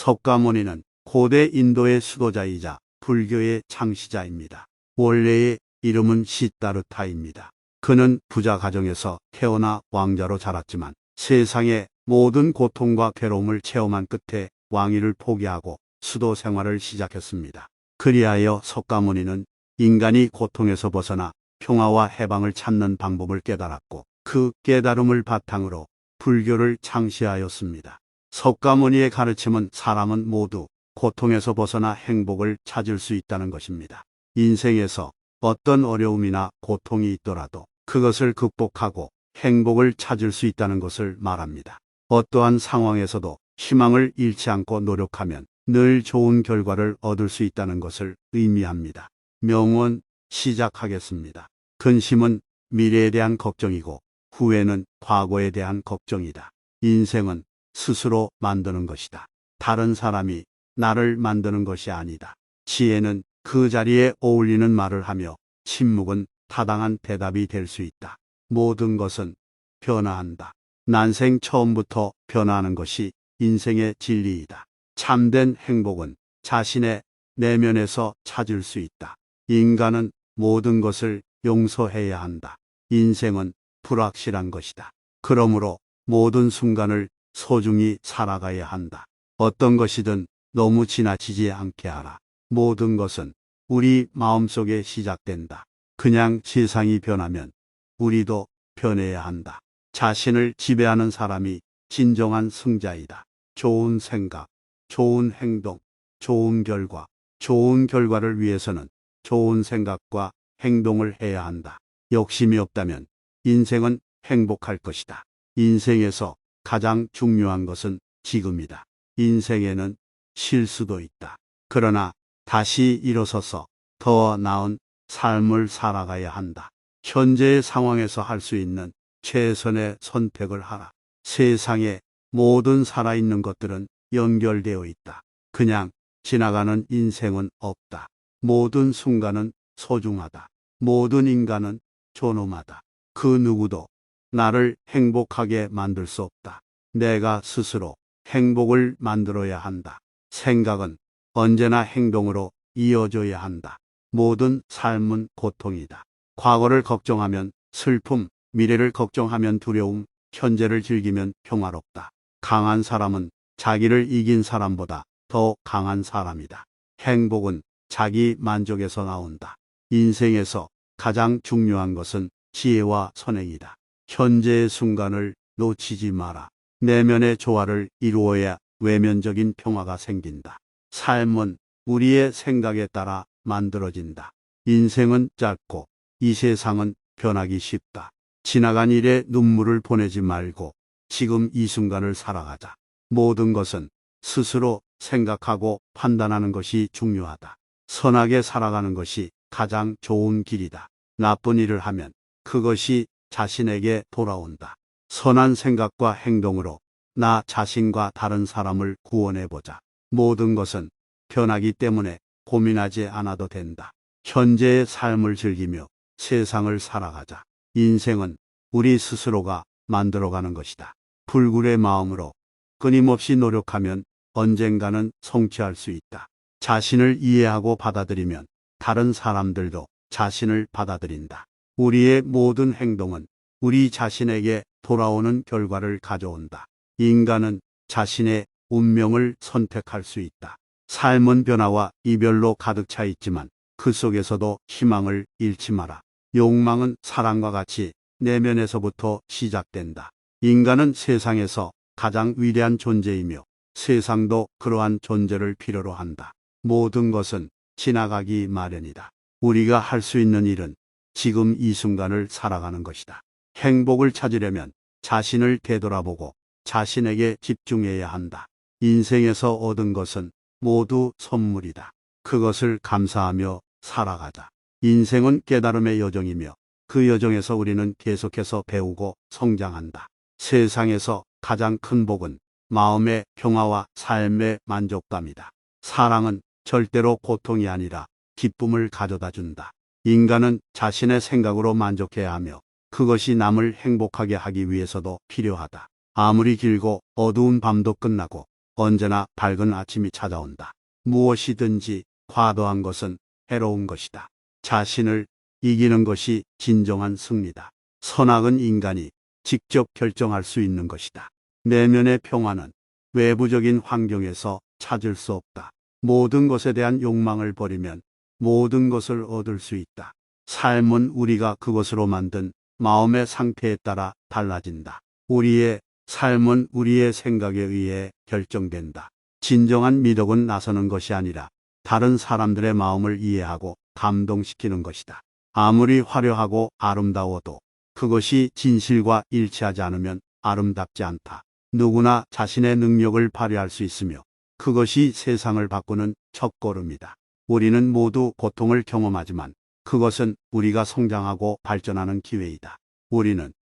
석가모니는 고대 인도의 수도자이자 불교의 창시자입니다. 원래의 이름은 시다르타입니다. 그는 부자 가정에서 태어나 왕자로 자랐지만 세상의 모든 고통과 괴로움을 체험한 끝에 왕위를 포기하고 수도 생활을 시작했습니다. 그리하여 석가모니는 인간이 고통에서 벗어나 평화와 해방을 찾는 방법을 깨달았고 그 깨달음을 바탕으로 불교를 창시하였습니다. 석가모니의 가르침은 사람은 모두 고통에서 벗어나 행복을 찾을 수 있다는 것입니다. 인생에서 어떤 어려움이나 고통이 있더라도 그것을 극복하고 행복을 찾을 수 있다는 것을 말합니다. 어떠한 상황에서도 희망을 잃지 않고 노력하면 늘 좋은 결과를 얻을 수 있다는 것을 의미합니다. 명언 시작하겠습니다. 근심은 미래에 대한 걱정이고 후회는 과거에 대한 걱정이다. 인생은 스스로 만드는 것이다. 다른 사람이 나를 만드는 것이 아니다. 지혜는 그 자리에 어울리는 말을 하며 침묵은 타당한 대답이 될 수 있다. 모든 것은 변화한다. 난생 처음부터 변화하는 것이 인생의 진리이다. 참된 행복은 자신의 내면에서 찾을 수 있다. 인간은 모든 것을 용서해야 한다. 인생은 불확실한 것이다. 그러므로 모든 순간을 소중히 살아가야 한다. 어떤 것이든 너무 지나치지 않게 하라. 모든 것은 우리 마음속에 시작된다. 그냥 세상이 변하면 우리도 변해야 한다. 자신을 지배하는 사람이 진정한 승자이다. 좋은 생각, 좋은 행동, 좋은 결과, 좋은 결과를 위해서는 좋은 생각과 행동을 해야 한다. 욕심이 없다면 인생은 행복할 것이다. 인생에서 가장 중요한 것은 지금이다. 인생에는 실수도 있다. 그러나 다시 일어서서 더 나은 삶을 살아가야 한다. 현재의 상황에서 할 수 있는 최선의 선택을 하라. 세상의 모든 살아있는 것들은 연결되어 있다. 그냥 지나가는 인생은 없다. 모든 순간은 소중하다. 모든 인간은 존엄하다. 그 누구도 나를 행복하게 만들 수 없다. 내가 스스로 행복을 만들어야 한다. 생각은 언제나 행동으로 이어져야 한다. 모든 삶은 고통이다. 과거를 걱정하면 슬픔, 미래를 걱정하면 두려움, 현재를 즐기면 평화롭다. 강한 사람은 자기를 이긴 사람보다 더 강한 사람이다. 행복은 자기 만족에서 나온다. 인생에서 가장 중요한 것은 지혜와 선행이다. 현재의 순간을 놓치지 마라. 내면의 조화를 이루어야 외면적인 평화가 생긴다. 삶은 우리의 생각에 따라 만들어진다. 인생은 짧고 이 세상은 변하기 쉽다. 지나간 일에 눈물을 보내지 말고 지금 이 순간을 살아가자. 모든 것은 스스로 생각하고 판단하는 것이 중요하다. 선하게 살아가는 것이 가장 좋은 길이다. 나쁜 일을 하면 그것이 자신에게 돌아온다. 선한 생각과 행동으로 나 자신과 다른 사람을 구원해보자. 모든 것은 변하기 때문에 고민하지 않아도 된다. 현재의 삶을 즐기며 세상을 살아가자. 인생은 우리 스스로가 만들어가는 것이다. 불굴의 마음으로 끊임없이 노력하면 언젠가는 성취할 수 있다. 자신을 이해하고 받아들이면 다른 사람들도 자신을 받아들인다. 우리의 모든 행동은 우리 자신에게 돌아오는 결과를 가져온다. 인간은 자신의 운명을 선택할 수 있다. 삶은 변화와 이별로 가득 차 있지만 그 속에서도 희망을 잃지 마라. 욕망은 사랑과 같이 내면에서부터 시작된다. 인간은 세상에서 가장 위대한 존재이며 세상도 그러한 존재를 필요로 한다. 모든 것은 지나가기 마련이다. 우리가 할 수 있는 일은 지금 이 순간을 살아가는 것이다. 행복을 찾으려면 자신을 되돌아보고 자신에게 집중해야 한다. 인생에서 얻은 것은 모두 선물이다. 그것을 감사하며 살아가자. 인생은 깨달음의 여정이며 그 여정에서 우리는 계속해서 배우고 성장한다. 세상에서 가장 큰 복은 마음의 평화와 삶의 만족감이다. 사랑은 절대로 고통이 아니라 기쁨을 가져다 준다. 인간은 자신의 생각으로 만족해야 하며 그것이 남을 행복하게 하기 위해서도 필요하다. 아무리 길고 어두운 밤도 끝나고 언제나 밝은 아침이 찾아온다. 무엇이든지 과도한 것은 해로운 것이다. 자신을 이기는 것이 진정한 승리다. 선악은 인간이 직접 결정할 수 있는 것이다. 내면의 평화는 외부적인 환경에서 찾을 수 없다. 모든 것에 대한 욕망을 버리면 모든 것을 얻을 수 있다. 삶은 우리가 그것으로 만든 마음의 상태에 따라 달라진다. 우리의 삶은 우리의 생각에 의해 결정된다. 진정한 미덕은 나서는 것이 아니라 다른 사람들의 마음을 이해하고 감동시키는 것이다. 아무리 화려하고 아름다워도 그것이 진실과 일치하지 않으면 아름답지 않다. 누구나 자신의 능력을 발휘할 수 있으며 그것이 세상을 바꾸는 첫걸음이다. 우리는 모두 고통을 경험하지만 그것은 우리가 성장하고 발전하는 기회이다. 우리는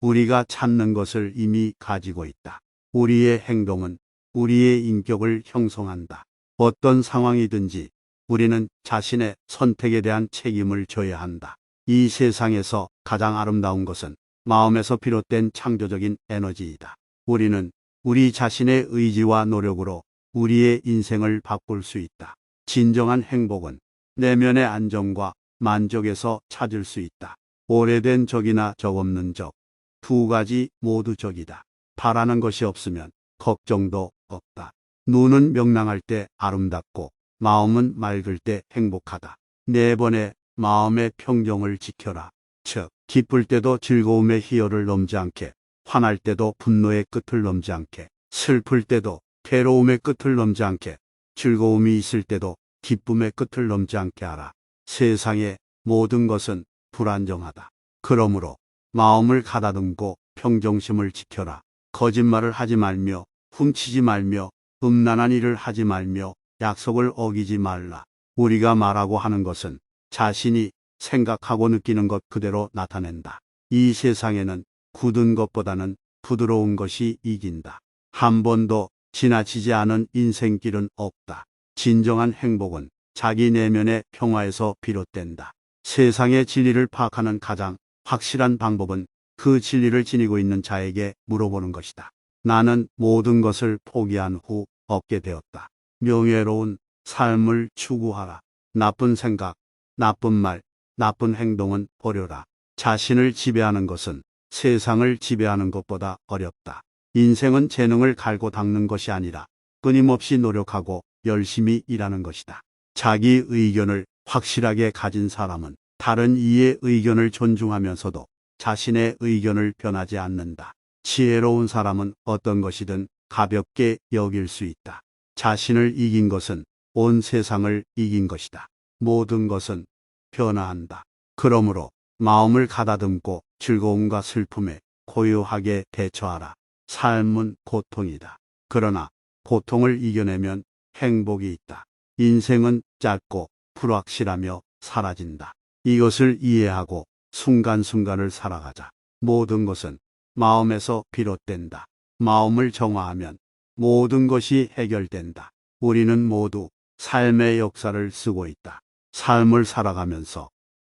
우리가 찾는 것을 이미 가지고 있다. 우리의 행동은 우리의 인격을 형성한다. 어떤 상황이든지 우리는 자신의 선택에 대한 책임을 져야 한다. 이 세상에서 가장 아름다운 것은 마음에서 비롯된 창조적인 에너지이다. 우리는 우리 자신의 의지와 노력으로 우리의 인생을 바꿀 수 있다. 진정한 행복은 내면의 안정과 만족에서 찾을 수 있다. 오래된 적이나 적 없는 적, 두 가지 모두 적이다. 바라는 것이 없으면 걱정도 없다. 눈은 명랑할 때 아름답고 마음은 맑을 때 행복하다. 네 번의 마음의 평정을 지켜라. 즉, 기쁠 때도 즐거움의 희열을 넘지 않게, 화날 때도 분노의 끝을 넘지 않게, 슬플 때도 괴로움의 끝을 넘지 않게, 즐거움이 있을 때도 기쁨의 끝을 넘지 않게 하라. 세상의 모든 것은 불안정하다. 그러므로 마음을 가다듬고 평정심을 지켜라. 거짓말을 하지 말며 훔치지 말며 음란한 일을 하지 말며 약속을 어기지 말라. 우리가 말하고 하는 것은 자신이 생각하고 느끼는 것 그대로 나타낸다. 이 세상에는 굳은 것보다는 부드러운 것이 이긴다. 한 번도 지나치지 않은 인생길은 없다. 진정한 행복은 자기 내면의 평화에서 비롯된다. 세상의 진리를 파악하는 가장 확실한 방법은 그 진리를 지니고 있는 자에게 물어보는 것이다. 나는 모든 것을 포기한 후 얻게 되었다. 명예로운 삶을 추구하라. 나쁜 생각, 나쁜 말, 나쁜 행동은 버려라. 자신을 지배하는 것은 세상을 지배하는 것보다 어렵다. 인생은 재능을 갈고 닦는 것이 아니라 끊임없이 노력하고 열심히 일하는 것이다. 자기 의견을 확실하게 가진 사람은 다른 이의 의견을 존중하면서도 자신의 의견을 변하지 않는다. 지혜로운 사람은 어떤 것이든 가볍게 여길 수 있다. 자신을 이긴 것은 온 세상을 이긴 것이다. 모든 것은 변화한다. 그러므로 마음을 가다듬고 즐거움과 슬픔에 고요하게 대처하라. 삶은 고통이다. 그러나 고통을 이겨내면 행복이 있다. 인생은 짧고 불확실하며 사라진다. 이것을 이해하고 순간순간을 살아가자. 모든 것은 마음에서 비롯된다. 마음을 정화하면 모든 것이 해결된다. 우리는 모두 삶의 역사를 쓰고 있다. 삶을 살아가면서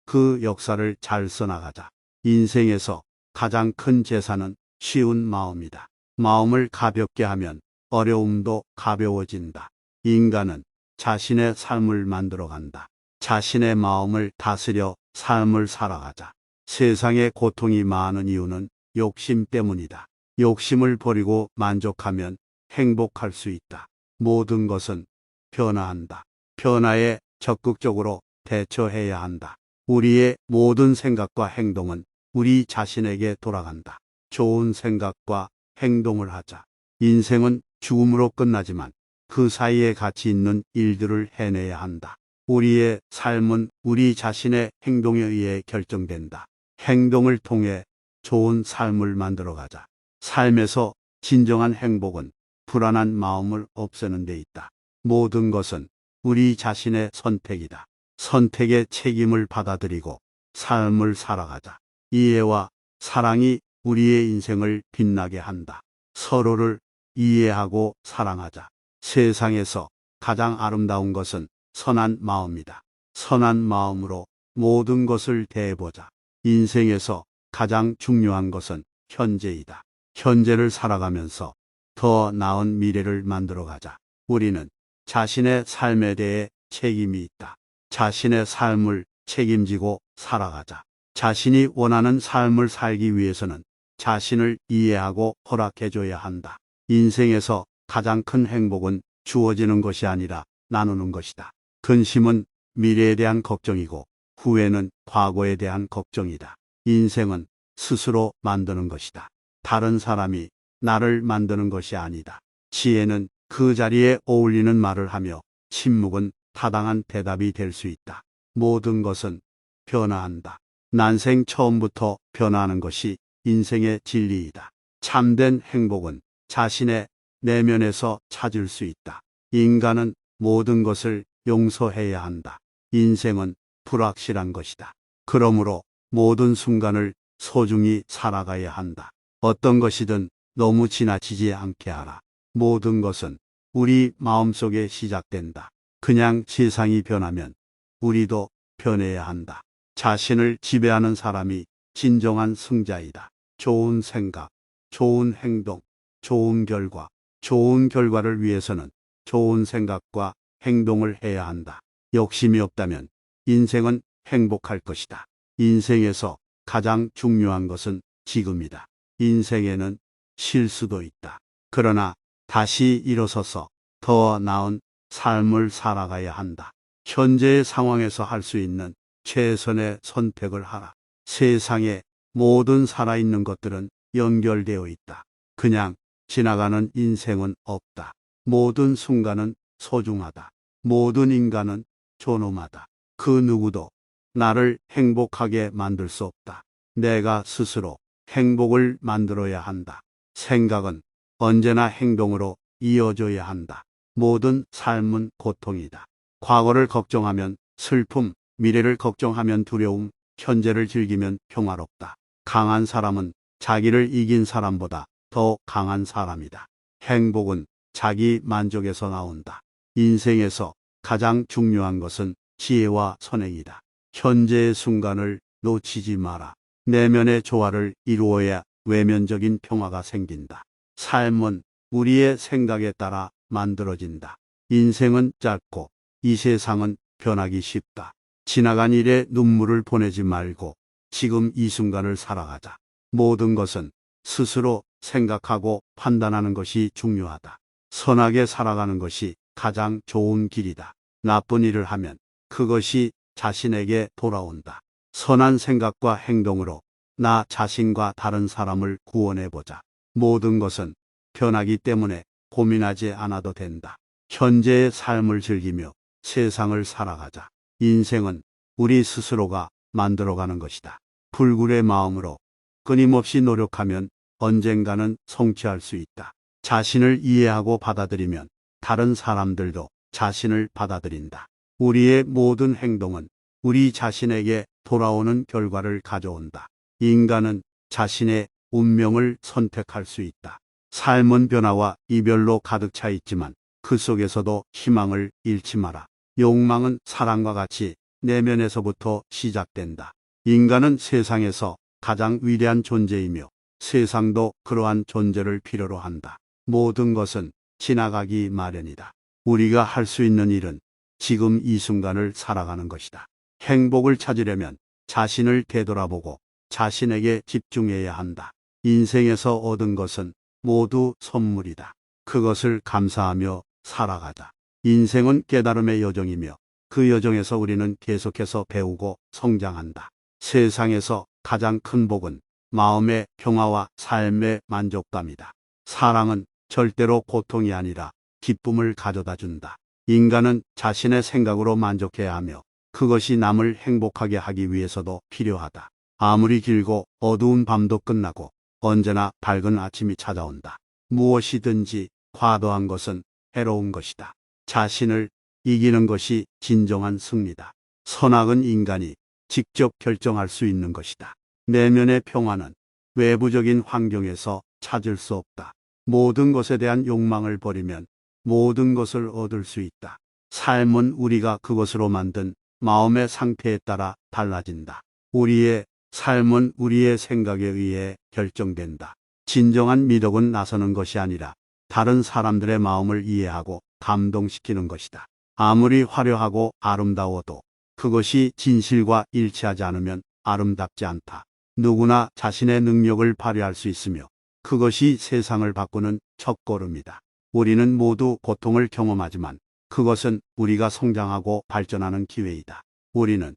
그 역사를 잘 써나가자. 인생에서 가장 큰 재산은 쉬운 마음이다. 마음을 가볍게 하면 어려움도 가벼워진다. 인간은 자신의 삶을 만들어간다. 자신의 마음을 다스려 삶을 살아가자. 세상에 고통이 많은 이유는 욕심 때문이다. 욕심을 버리고 만족하면 행복할 수 있다. 모든 것은 변화한다. 변화에 적극적으로 대처해야 한다. 우리의 모든 생각과 행동은 우리 자신에게 돌아간다. 좋은 생각과 행동을 하자. 인생은 죽음으로 끝나지만 그 사이에 가치 있는 일들을 해내야 한다. 우리의 삶은 우리 자신의 행동에 의해 결정된다. 행동을 통해 좋은 삶을 만들어가자. 삶에서 진정한 행복은 불안한 마음을 없애는 데 있다. 모든 것은 우리 자신의 선택이다. 선택의 책임을 받아들이고 삶을 살아가자. 이해와 사랑이 우리의 인생을 빛나게 한다. 서로를 이해하고 사랑하자. 세상에서 가장 아름다운 것은 선한 마음이다. 선한 마음으로 모든 것을 대해보자. 인생에서 가장 중요한 것은 현재이다. 현재를 살아가면서 더 나은 미래를 만들어 가자. 우리는 자신의 삶에 대해 책임이 있다. 자신의 삶을 책임지고 살아가자. 자신이 원하는 삶을 살기 위해서는 자신을 이해하고 허락해줘야 한다. 인생에서 가장 큰 행복은 주어지는 것이 아니라 나누는 것이다. 근심은 미래에 대한 걱정이고 후회는 과거에 대한 걱정이다. 인생은 스스로 만드는 것이다. 다른 사람이 나를 만드는 것이 아니다. 지혜는 그 자리에 어울리는 말을 하며 침묵은 타당한 대답이 될 수 있다. 모든 것은 변화한다. 난생 처음부터 변화하는 것이 인생의 진리이다. 참된 행복은 자신의 내면에서 찾을 수 있다. 인간은 모든 것을 용서해야 한다. 인생은 불확실한 것이다. 그러므로 모든 순간을 소중히 살아가야 한다. 어떤 것이든 너무 지나치지 않게 하라. 모든 것은 우리 마음속에 시작된다. 그냥 세상이 변하면 우리도 변해야 한다. 자신을 지배하는 사람이 진정한 승자이다. 좋은 생각, 좋은 행동, 좋은 결과. 좋은 결과를 위해서는 좋은 생각과 행동을 해야 한다. 욕심이 없다면 인생은 행복할 것이다. 인생에서 가장 중요한 것은 지금이다. 인생에는 실수도 있다. 그러나 다시 일어서서 더 나은 삶을 살아가야 한다. 현재의 상황에서 할 수 있는 최선의 선택을 하라. 세상의 모든 살아있는 것들은 연결되어 있다. 그냥 지나가는 인생은 없다. 모든 순간은 소중하다. 모든 인간은 존엄하다. 그 누구도 나를 행복하게 만들 수 없다. 내가 스스로 행복을 만들어야 한다. 생각은 언제나 행동으로 이어져야 한다. 모든 삶은 고통이다. 과거를 걱정하면 슬픔, 미래를 걱정하면 두려움, 현재를 즐기면 평화롭다. 강한 사람은 자기를 이긴 사람보다 더 강한 사람이다. 행복은 자기 만족에서 나온다. 인생에서 가장 중요한 것은 지혜와 선행이다. 현재의 순간을 놓치지 마라. 내면의 조화를 이루어야 외면적인 평화가 생긴다. 삶은 우리의 생각에 따라 만들어진다. 인생은 짧고 이 세상은 변하기 쉽다. 지나간 일에 눈물을 보내지 말고 지금 이 순간을 살아가자. 모든 것은 스스로 생각하고 판단하는 것이 중요하다. 선하게 살아가는 것이 가장 좋은 길이다. 나쁜 일을 하면 그것이 자신에게 돌아온다. 선한 생각과 행동으로 나 자신과 다른 사람을 구원해보자. 모든 것은 변하기 때문에 고민하지 않아도 된다. 현재의 삶을 즐기며 세상을 살아가자. 인생은 우리 스스로가 만들어가는 것이다. 불굴의 마음으로 끊임없이 노력하면 언젠가는 성취할 수 있다. 자신을 이해하고 받아들이면 다른 사람들도 자신을 받아들인다. 우리의 모든 행동은 우리 자신에게 돌아오는 결과를 가져온다. 인간은 자신의 운명을 선택할 수 있다. 삶은 변화와 이별로 가득 차 있지만 그 속에서도 희망을 잃지 마라. 욕망은 사랑과 같이 내면에서부터 시작된다. 인간은 세상에서 가장 위대한 존재이며 세상도 그러한 존재를 필요로 한다. 모든 것은 지나가기 마련이다. 우리가 할 수 있는 일은 지금 이 순간을 살아가는 것이다. 행복을 찾으려면 자신을 되돌아보고 자신에게 집중해야 한다. 인생에서 얻은 것은 모두 선물이다. 그것을 감사하며 살아가자. 인생은 깨달음의 여정이며 그 여정에서 우리는 계속해서 배우고 성장한다. 세상에서 가장 큰 복은 마음의 평화와 삶의 만족감이다. 사랑은 절대로 고통이 아니라 기쁨을 가져다 준다. 인간은 자신의 생각으로 만족해야 하며 그것이 남을 행복하게 하기 위해서도 필요하다. 아무리 길고 어두운 밤도 끝나고 언제나 밝은 아침이 찾아온다. 무엇이든지 과도한 것은 해로운 것이다. 자신을 이기는 것이 진정한 승리다. 선악은 인간이 직접 결정할 수 있는 것이다. 내면의 평화는 외부적인 환경에서 찾을 수 없다. 모든 것에 대한 욕망을 버리면 모든 것을 얻을 수 있다. 삶은 우리가 그것으로 만든 마음의 상태에 따라 달라진다. 우리의 삶은 우리의 생각에 의해 결정된다. 진정한 미덕은 나서는 것이 아니라 다른 사람들의 마음을 이해하고 감동시키는 것이다. 아무리 화려하고 아름다워도 그것이 진실과 일치하지 않으면 아름답지 않다. 누구나 자신의 능력을 발휘할 수 있으며 그것이 세상을 바꾸는 첫걸음이다. 우리는 모두 고통을 경험하지만 그것은 우리가 성장하고 발전하는 기회이다. 우리는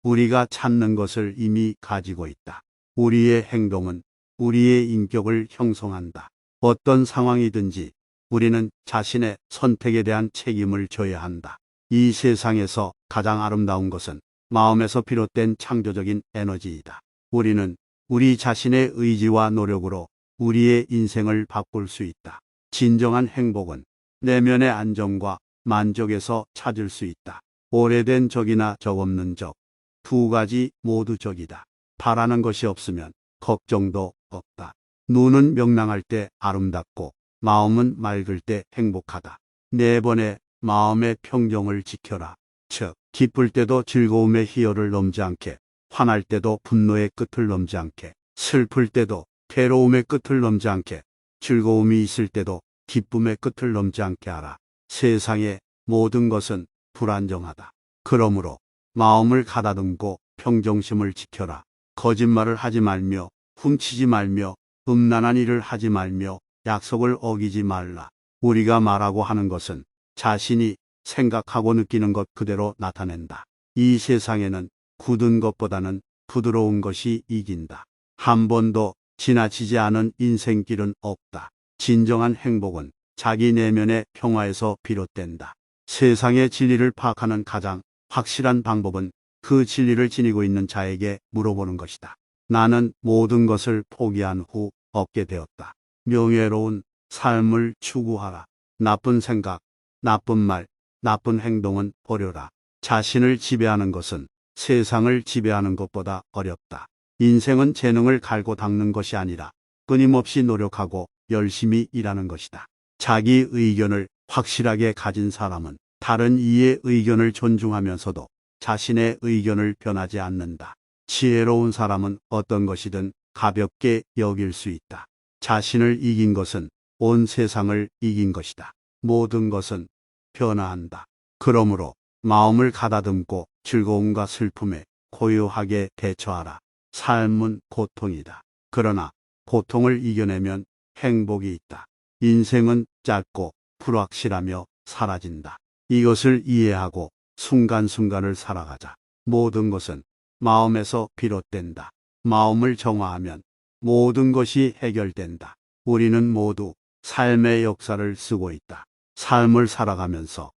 우리가 찾는 것을 이미 가지고 있다. 우리의 행동은 우리의 인격을 형성한다. 어떤 상황이든지 우리는 자신의 선택에 대한 책임을 져야 한다. 이 세상에서 가장 아름다운 것은 마음에서 비롯된 창조적인 에너지이다. 우리는 우리 자신의 의지와 노력으로 우리의 인생을 바꿀 수 있다. 진정한 행복은 내면의 안정과 만족에서 찾을 수 있다. 오래된 적이나 적 없는 적, 두 가지 모두 적이다. 바라는 것이 없으면 걱정도 없다. 눈은 명랑할 때 아름답고 마음은 맑을 때 행복하다. 네 번의 마음의 평정을 지켜라. 즉, 기쁠 때도 즐거움의 희열을 넘지 않게, 화날 때도 분노의 끝을 넘지 않게, 슬플 때도 괴로움의 끝을 넘지 않게, 즐거움이 있을 때도 기쁨의 끝을 넘지 않게 하라. 세상의 모든 것은 불안정하다. 그러므로 마음을 가다듬고 평정심을 지켜라. 거짓말을 하지 말며 훔치지 말며 음란한 일을 하지 말며 약속을 어기지 말라. 우리가 말하고 하는 것은 자신이 생각하고 느끼는 것 그대로 나타낸다. 이 세상에는 굳은 것보다는 부드러운 것이 이긴다. 한 번도 지나치지 않은 인생길은 없다. 진정한 행복은 자기 내면의 평화에서 비롯된다. 세상의 진리를 파악하는 가장 확실한 방법은 그 진리를 지니고 있는 자에게 물어보는 것이다. 나는 모든 것을 포기한 후 얻게 되었다. 명예로운 삶을 추구하라. 나쁜 생각, 나쁜 말, 나쁜 행동은 버려라. 자신을 지배하는 것은 세상을 지배하는 것보다 어렵다. 인생은 재능을 갈고 닦는 것이 아니라 끊임없이 노력하고 열심히 일하는 것이다. 자기 의견을 확실하게 가진 사람은 다른 이의 의견을 존중하면서도 자신의 의견을 변하지 않는다. 지혜로운 사람은 어떤 것이든 가볍게 여길 수 있다. 자신을 이긴 것은 온 세상을 이긴 것이다. 모든 것은 변화한다. 그러므로 마음을 가다듬고 즐거움과 슬픔에 고요하게 대처하라. 삶은 고통이다. 그러나 고통을 이겨내면 행복이 있다. 인생은 짧고 불확실하며 사라진다. 이것을 이해하고 순간순간을 살아가자. 모든 것은 마음에서 비롯된다. 마음을 정화하면 모든 것이 해결된다. 우리는 모두 삶의 역사를 쓰고 있다. 삶을 살아가면서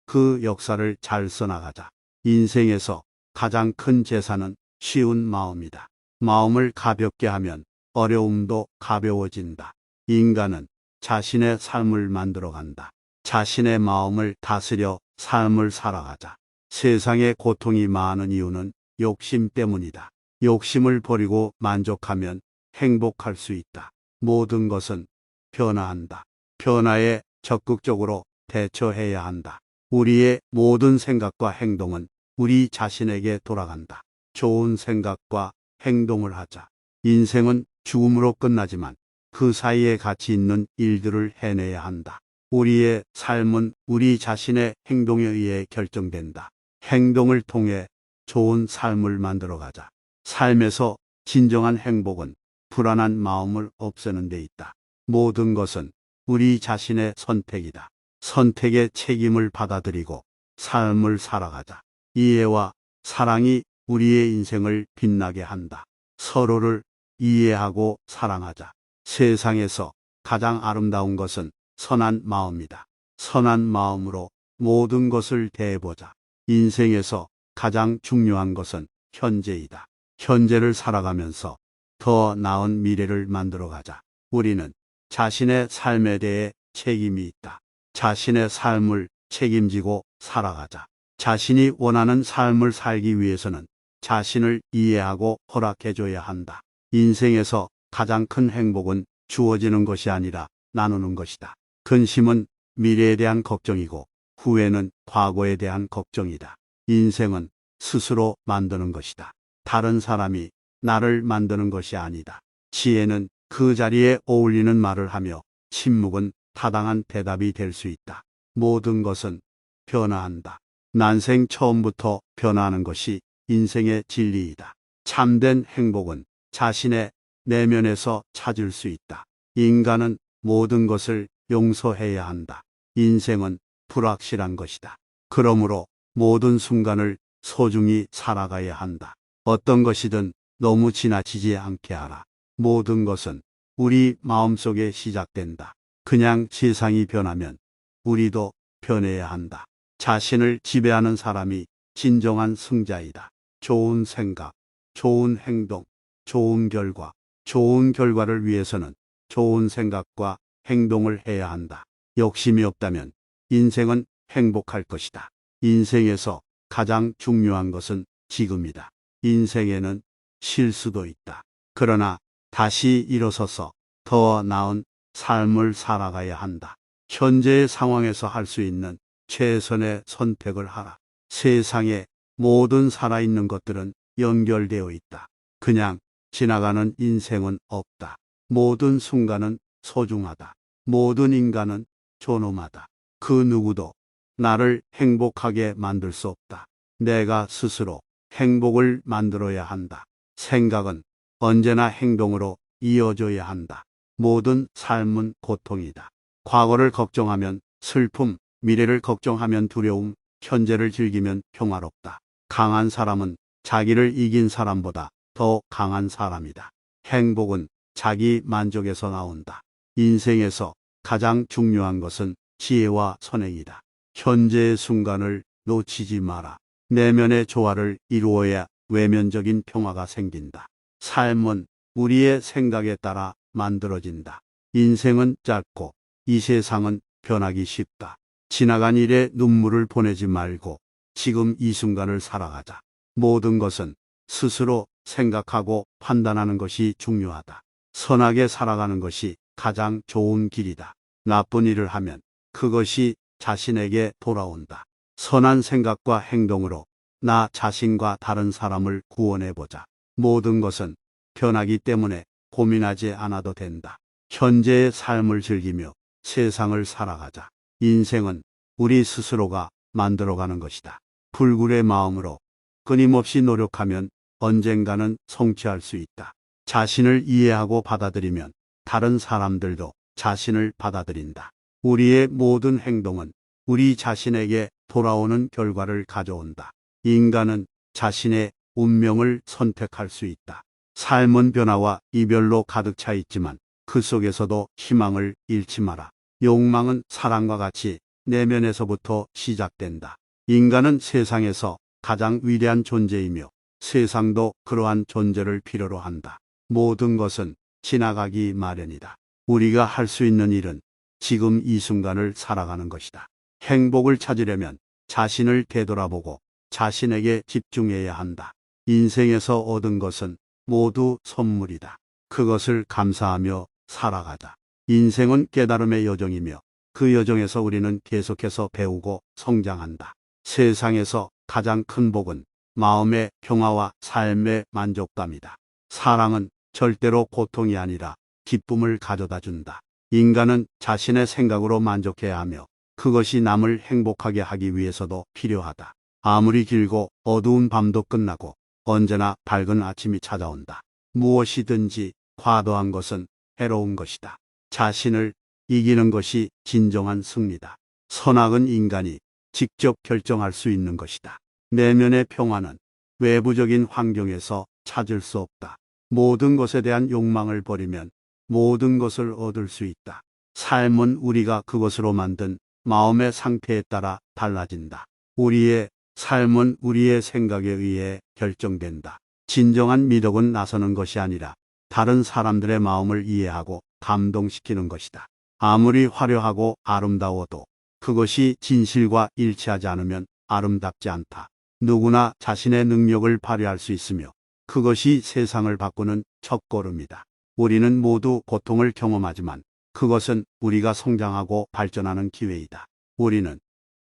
그 역사를 잘 써나가자. 인생에서 가장 큰 재산은 쉬운 마음이다. 마음을 가볍게 하면 어려움도 가벼워진다. 인간은 자신의 삶을 만들어간다. 자신의 마음을 다스려 삶을 살아가자. 세상에 고통이 많은 이유는 욕심 때문이다. 욕심을 버리고 만족하면 행복할 수 있다. 모든 것은 변화한다. 변화에 적극적으로 대처해야 한다. 우리의 모든 생각과 행동은 우리 자신에게 돌아간다. 좋은 생각과 행동을 하자. 인생은 죽음으로 끝나지만 그 사이에 가치 있는 일들을 해내야 한다. 우리의 삶은 우리 자신의 행동에 의해 결정된다. 행동을 통해 좋은 삶을 만들어가자. 삶에서 진정한 행복은 불안한 마음을 없애는 데 있다. 모든 것은 우리 자신의 선택이다. 선택의 책임을 받아들이고 삶을 살아가자. 이해와 사랑이 우리의 인생을 빛나게 한다. 서로를 이해하고 사랑하자. 세상에서 가장 아름다운 것은 선한 마음이다. 선한 마음으로 모든 것을 대해보자. 인생에서 가장 중요한 것은 현재이다. 현재를 살아가면서 더 나은 미래를 만들어가자. 우리는 자신의 삶에 대해 책임이 있다. 자신의 삶을 책임지고 살아가자. 자신이 원하는 삶을 살기 위해서는 자신을 이해하고 허락해줘야 한다. 인생에서 가장 큰 행복은 주어지는 것이 아니라 나누는 것이다. 근심은 미래에 대한 걱정이고 후회는 과거에 대한 걱정이다. 인생은 스스로 만드는 것이다. 다른 사람이 나를 만드는 것이 아니다. 지혜는 그 자리에 어울리는 말을 하며 침묵은 타당한 대답이 될 수 있다. 모든 것은 변화한다. 난생 처음부터 변화하는 것이 인생의 진리이다. 참된 행복은 자신의 내면에서 찾을 수 있다. 인간은 모든 것을 용서해야 한다. 인생은 불확실한 것이다. 그러므로 모든 순간을 소중히 살아가야 한다. 어떤 것이든 너무 지나치지 않게 하라. 모든 것은 우리 마음속에 시작된다. 그냥 세상이 변하면 우리도 변해야 한다. 자신을 지배하는 사람이 진정한 승자이다. 좋은 생각, 좋은 행동, 좋은 결과, 좋은 결과를 위해서는 좋은 생각과 행동을 해야 한다. 욕심이 없다면 인생은 행복할 것이다. 인생에서 가장 중요한 것은 지금이다. 인생에는 실수도 있다. 그러나 다시 일어서서 더 나은 삶을 살아가야 한다. 현재의 상황에서 할 수 있는 최선의 선택을 하라. 세상에 모든 살아있는 것들은 연결되어 있다. 그냥 지나가는 인생은 없다. 모든 순간은 소중하다. 모든 인간은 존엄하다. 그 누구도 나를 행복하게 만들 수 없다. 내가 스스로 행복을 만들어야 한다. 생각은 언제나 행동으로 이어져야 한다. 모든 삶은 고통이다. 과거를 걱정하면 슬픔, 미래를 걱정하면 두려움, 현재를 즐기면 평화롭다. 강한 사람은 자기를 이긴 사람보다 더 강한 사람이다. 행복은 자기 만족에서 나온다. 인생에서 가장 중요한 것은 지혜와 선행이다. 현재의 순간을 놓치지 마라. 내면의 조화를 이루어야 외면적인 평화가 생긴다. 삶은 우리의 생각에 따라 만들어진다. 인생은 짧고 이 세상은 변하기 쉽다. 지나간 일에 눈물을 보내지 말고 지금 이 순간을 살아가자. 모든 것은 스스로 생각하고 판단하는 것이 중요하다. 선하게 살아가는 것이 가장 좋은 길이다. 나쁜 일을 하면 그것이 자신에게 돌아온다. 선한 생각과 행동으로 나 자신과 다른 사람을 구원해보자. 모든 것은 변하기 때문에 고민하지 않아도 된다. 현재의 삶을 즐기며 세상을 살아가자. 인생은 우리 스스로가 만들어가는 것이다. 불굴의 마음으로 끊임없이 노력하면 언젠가는 성취할 수 있다. 자신을 이해하고 받아들이면 다른 사람들도 자신을 받아들인다. 우리의 모든 행동은 우리 자신에게 돌아오는 결과를 가져온다. 인간은 자신의 운명을 선택할 수 있다. 삶은 변화와 이별로 가득 차 있지만 그 속에서도 희망을 잃지 마라. 욕망은 사랑과 같이 내면에서부터 시작된다. 인간은 세상에서 가장 위대한 존재이며 세상도 그러한 존재를 필요로 한다. 모든 것은 지나가기 마련이다. 우리가 할 수 있는 일은 지금 이 순간을 살아가는 것이다. 행복을 찾으려면 자신을 되돌아보고 자신에게 집중해야 한다. 인생에서 얻은 것은 모두 선물이다. 그것을 감사하며 살아가자. 인생은 깨달음의 여정이며 그 여정에서 우리는 계속해서 배우고 성장한다. 세상에서 가장 큰 복은 마음의 평화와 삶의 만족감이다. 사랑은 절대로 고통이 아니라 기쁨을 가져다 준다. 인간은 자신의 생각으로 만족해야 하며 그것이 남을 행복하게 하기 위해서도 필요하다. 아무리 길고 어두운 밤도 끝나고 언제나 밝은 아침이 찾아온다. 무엇이든지 과도한 것은 해로운 것이다. 자신을 이기는 것이 진정한 승리다. 선악은 인간이 직접 결정할 수 있는 것이다. 내면의 평화는 외부적인 환경에서 찾을 수 없다. 모든 것에 대한 욕망을 버리면 모든 것을 얻을 수 있다. 삶은 우리가 그것으로 만든 마음의 상태에 따라 달라진다. 우리의 삶은 우리의 생각에 의해 결정된다. 진정한 미덕은 나서는 것이 아니라 다른 사람들의 마음을 이해하고 감동시키는 것이다. 아무리 화려하고 아름다워도 그것이 진실과 일치하지 않으면 아름답지 않다. 누구나 자신의 능력을 발휘할 수 있으며 그것이 세상을 바꾸는 첫걸음이다. 우리는 모두 고통을 경험하지만 그것은 우리가 성장하고 발전하는 기회이다. 우리는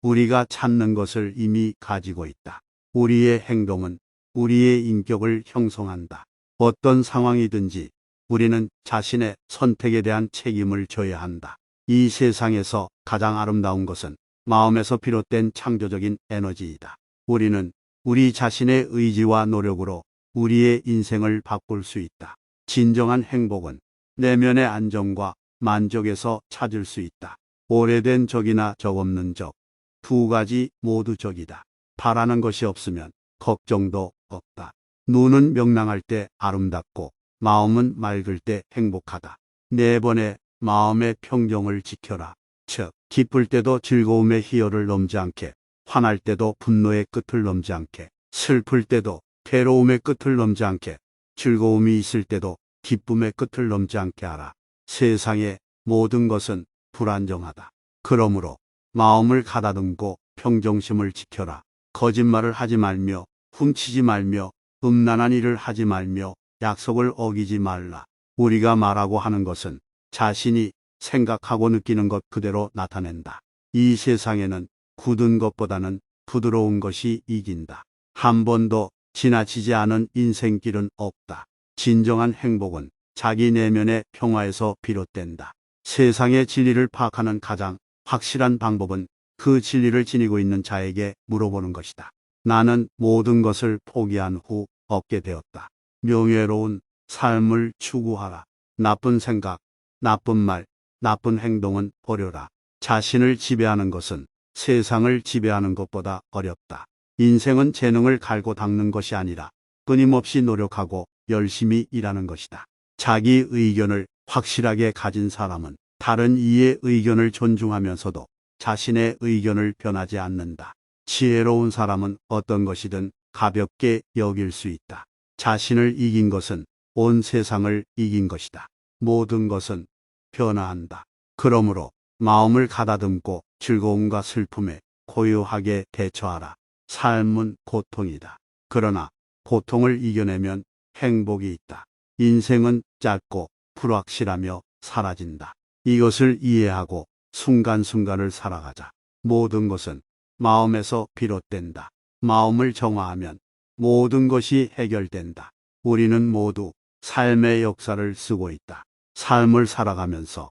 우리가 찾는 것을 이미 가지고 있다. 우리의 행동은 우리의 인격을 형성한다. 어떤 상황이든지 우리는 자신의 선택에 대한 책임을 져야 한다. 이 세상에서 가장 아름다운 것은 마음에서 비롯된 창조적인 에너지이다. 우리는 우리 자신의 의지와 노력으로 우리의 인생을 바꿀 수 있다. 진정한 행복은 내면의 안정과 만족에서 찾을 수 있다. 오래된 적이나 적 없는 적, 두 가지 모두 적이다. 바라는 것이 없으면 걱정도 없다. 눈은 명랑할 때 아름답고 마음은 맑을 때 행복하다. 네 번의 마음의 평정을 지켜라. 즉, 기쁠 때도 즐거움의 희열을 넘지 않게, 화날 때도 분노의 끝을 넘지 않게, 슬플 때도 괴로움의 끝을 넘지 않게, 즐거움이 있을 때도 기쁨의 끝을 넘지 않게 하라. 세상의 모든 것은 불안정하다. 그러므로 마음을 가다듬고 평정심을 지켜라. 거짓말을 하지 말며 훔치지 말며 음란한 일을 하지 말며 약속을 어기지 말라. 우리가 말하고 하는 것은 자신이 생각하고 느끼는 것 그대로 나타낸다. 이 세상에는 굳은 것보다는 부드러운 것이 이긴다. 한 번도 지나치지 않은 인생길은 없다. 진정한 행복은 자기 내면의 평화에서 비롯된다. 세상의 진리를 파악하는 가장 확실한 방법은 그 진리를 지니고 있는 자에게 물어보는 것이다. 나는 모든 것을 포기한 후 얻게 되었다. 명예로운 삶을 추구하라. 나쁜 생각, 나쁜 말, 나쁜 행동은 버려라. 자신을 지배하는 것은 세상을 지배하는 것보다 어렵다. 인생은 재능을 갈고 닦는 것이 아니라 끊임없이 노력하고 열심히 일하는 것이다. 자기 의견을 확실하게 가진 사람은 다른 이의 의견을 존중하면서도 자신의 의견을 변하지 않는다. 지혜로운 사람은 어떤 것이든 가볍게 여길 수 있다. 자신을 이긴 것은 온 세상을 이긴 것이다. 모든 것은 변화한다. 그러므로 마음을 가다듬고 즐거움과 슬픔에 고요하게 대처하라. 삶은 고통이다. 그러나 고통을 이겨내면 행복이 있다. 인생은 짧고 불확실하며 사라진다. 이것을 이해하고 순간순간을 살아가자. 모든 것은 마음에서 비롯된다. 마음을 정화하면 모든 것이 해결된다. 우리는 모두 삶의 역사를 쓰고 있다. 삶을 살아가면서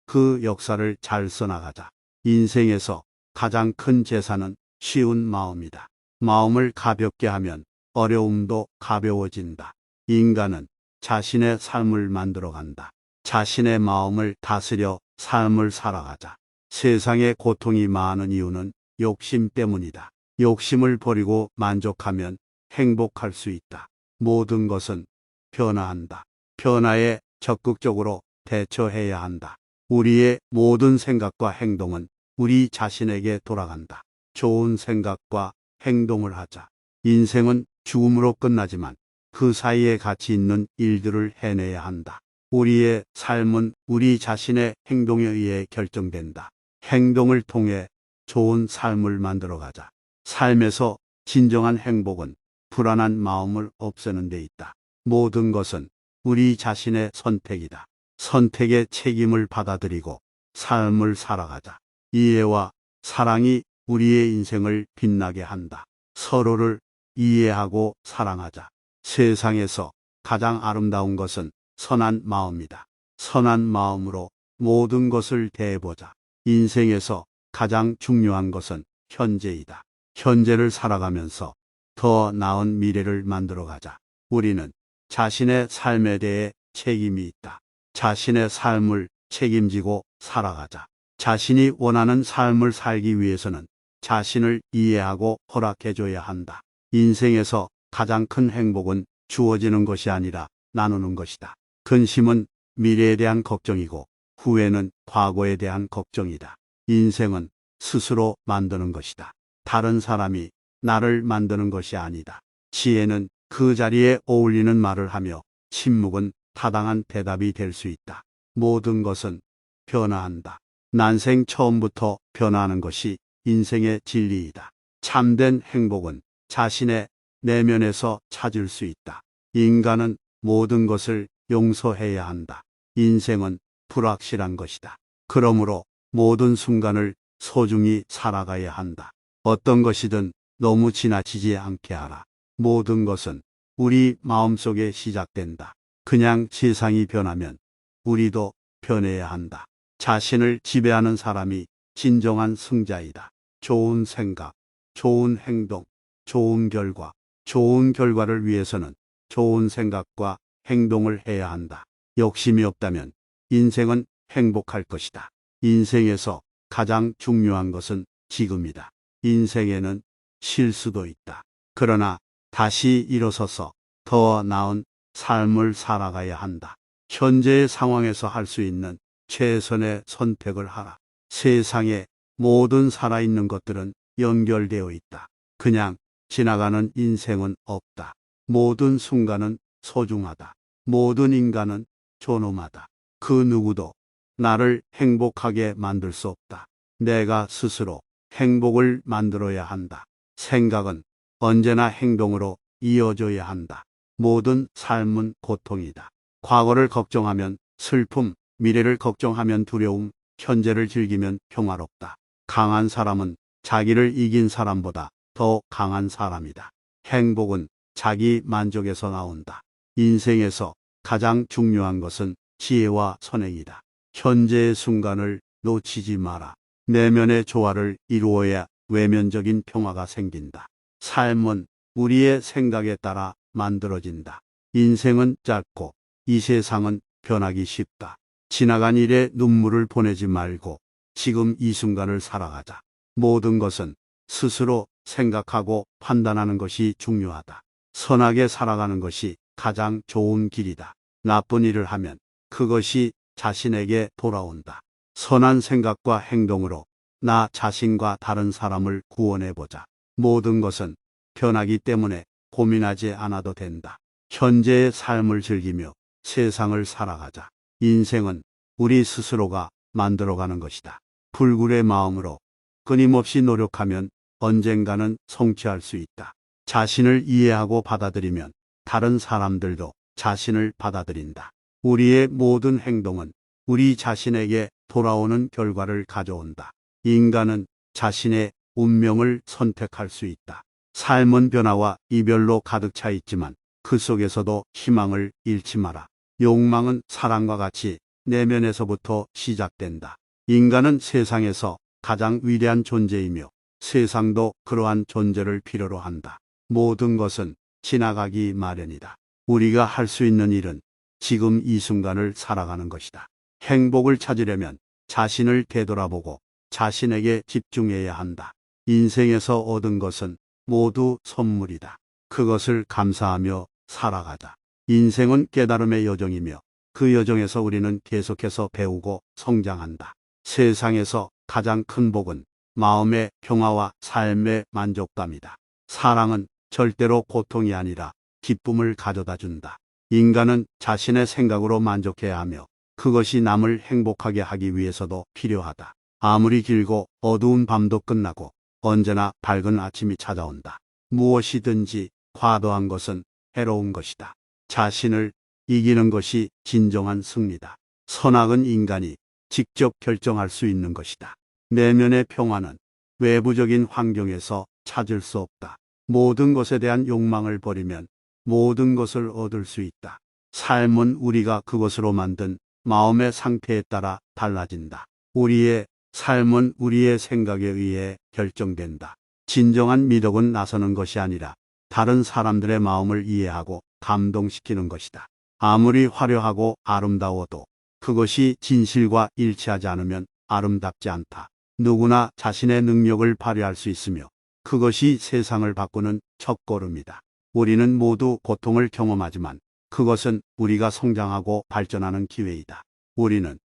그 역사를 잘 써나가자. 인생에서 가장 큰 재산은 쉬운 마음이다. 마음을 가볍게 하면 어려움도 가벼워진다. 인간은 자신의 삶을 만들어간다. 자신의 마음을 다스려 삶을 살아가자. 세상에 고통이 많은 이유는 욕심 때문이다. 욕심을 버리고 만족하면 행복할 수 있다. 모든 것은 변화한다. 변화에 적극적으로 대처해야 한다. 우리의 모든 생각과 행동은 우리 자신에게 돌아간다. 좋은 생각과 행동을 하자. 인생은 죽음으로 끝나지만 그 사이에 가치 있는 일들을 해내야 한다. 우리의 삶은 우리 자신의 행동에 의해 결정된다. 행동을 통해 좋은 삶을 만들어가자. 삶에서 진정한 행복은 불안한 마음을 없애는 데 있다. 모든 것은 우리 자신의 선택이다. 선택의 책임을 받아들이고 삶을 살아가자. 이해와 사랑이 우리의 인생을 빛나게 한다. 서로를 이해하고 사랑하자. 세상에서 가장 아름다운 것은 선한 마음이다. 선한 마음으로 모든 것을 대해보자. 인생에서 가장 중요한 것은 현재이다. 현재를 살아가면서 더 나은 미래를 만들어가자. 우리는 자신의 삶에 대해 책임이 있다. 자신의 삶을 책임지고 살아가자. 자신이 원하는 삶을 살기 위해서는 자신을 이해하고 허락해줘야 한다. 인생에서 가장 큰 행복은 주어지는 것이 아니라 나누는 것이다. 근심은 미래에 대한 걱정이고 후회는 과거에 대한 걱정이다. 인생은 스스로 만드는 것이다. 다른 사람이 나를 만드는 것이 아니다. 지혜는 그 자리에 어울리는 말을 하며 침묵은 타당한 대답이 될 수 있다. 모든 것은 변화한다. 난생 처음부터 변화하는 것이 인생의 진리이다. 참된 행복은 자신의 내면에서 찾을 수 있다. 인간은 모든 것을 용서해야 한다. 인생은 불확실한 것이다. 그러므로 모든 순간을 소중히 살아가야 한다. 어떤 것이든 너무 지나치지 않게 하라. 모든 것은 우리 마음속에 시작된다. 그냥 세상이 변하면 우리도 변해야 한다. 자신을 지배하는 사람이 진정한 승자이다. 좋은 생각, 좋은 행동, 좋은 결과. 좋은 결과를 위해서는 좋은 생각과 행동을 해야 한다. 욕심이 없다면 인생은 행복할 것이다. 인생에서 가장 중요한 것은 지금이다. 인생에는 실수도 있다. 그러나 다시 일어서서 더 나은 삶을 살아가야 한다. 현재의 상황에서 할 수 있는 최선의 선택을 하라. 세상에 모든 살아있는 것들은 연결되어 있다. 그냥 지나가는 인생은 없다. 모든 순간은 소중하다. 모든 인간은 존엄하다. 그 누구도 나를 행복하게 만들 수 없다. 내가 스스로 행복을 만들어야 한다. 생각은 언제나 행동으로 이어져야 한다. 모든 삶은 고통이다. 과거를 걱정하면 슬픔, 미래를 걱정하면 두려움, 현재를 즐기면 평화롭다. 강한 사람은 자기를 이긴 사람보다 더 강한 사람이다. 행복은 자기 만족에서 나온다. 인생에서 가장 중요한 것은 지혜와 선행이다. 현재의 순간을 놓치지 마라. 내면의 조화를 이루어야 외면적인 평화가 생긴다. 삶은 우리의 생각에 따라 만들어진다. 인생은 짧고 이 세상은 변하기 쉽다. 지나간 일에 눈물을 보내지 말고 지금 이 순간을 살아가자. 모든 것은 스스로 생각하고 판단하는 것이 중요하다. 선하게 살아가는 것이 가장 좋은 길이다. 나쁜 일을 하면 그것이 자신에게 돌아온다. 선한 생각과 행동으로 나 자신과 다른 사람을 구원해보자. 모든 것은 변하기 때문에 고민하지 않아도 된다. 현재의 삶을 즐기며 세상을 살아가자. 인생은 우리 스스로가 만들어가는 것이다. 불굴의 마음으로 끊임없이 노력하면 언젠가는 성취할 수 있다. 자신을 이해하고 받아들이면 다른 사람들도 자신을 받아들인다. 우리의 모든 행동은 우리 자신에게 돌아오는 결과를 가져온다. 인간은 자신의 운명을 선택할 수 있다. 삶은 변화와 이별로 가득 차 있지만 그 속에서도 희망을 잃지 마라. 욕망은 사랑과 같이 내면에서부터 시작된다. 인간은 세상에서 가장 위대한 존재이며 세상도 그러한 존재를 필요로 한다. 모든 것은 지나가기 마련이다. 우리가 할 수 있는 일은 지금 이 순간을 살아가는 것이다. 행복을 찾으려면 자신을 되돌아보고 자신에게 집중해야 한다. 인생에서 얻은 것은 모두 선물이다. 그것을 감사하며 살아가자. 인생은 깨달음의 여정이며 그 여정에서 우리는 계속해서 배우고 성장한다. 세상에서 가장 큰 복은 마음의 평화와 삶의 만족감이다. 사랑은 절대로 고통이 아니라 기쁨을 가져다 준다. 인간은 자신의 생각으로 만족해야 하며 그것이 남을 행복하게 하기 위해서도 필요하다. 아무리 길고 어두운 밤도 끝나고 언제나 밝은 아침이 찾아온다. 무엇이든지 과도한 것은 해로운 것이다. 자신을 이기는 것이 진정한 승리다. 선악은 인간이 직접 결정할 수 있는 것이다. 내면의 평화는 외부적인 환경에서 찾을 수 없다. 모든 것에 대한 욕망을 버리면 모든 것을 얻을 수 있다. 삶은 우리가 그것으로 만든 마음의 상태에 따라 달라진다. 우리의 삶은 우리의 생각에 의해 결정된다. 진정한 미덕은 나서는 것이 아니라 다른 사람들의 마음을 이해하고 감동시키는 것이다. 아무리 화려하고 아름다워도 그것이 진실과 일치하지 않으면 아름답지 않다. 누구나 자신의 능력을 발휘할 수 있으며 그것이 세상을 바꾸는 첫걸음이다. 우리는 모두 고통을 경험하지만 그것은 우리가 성장하고 발전하는 기회이다. 우리는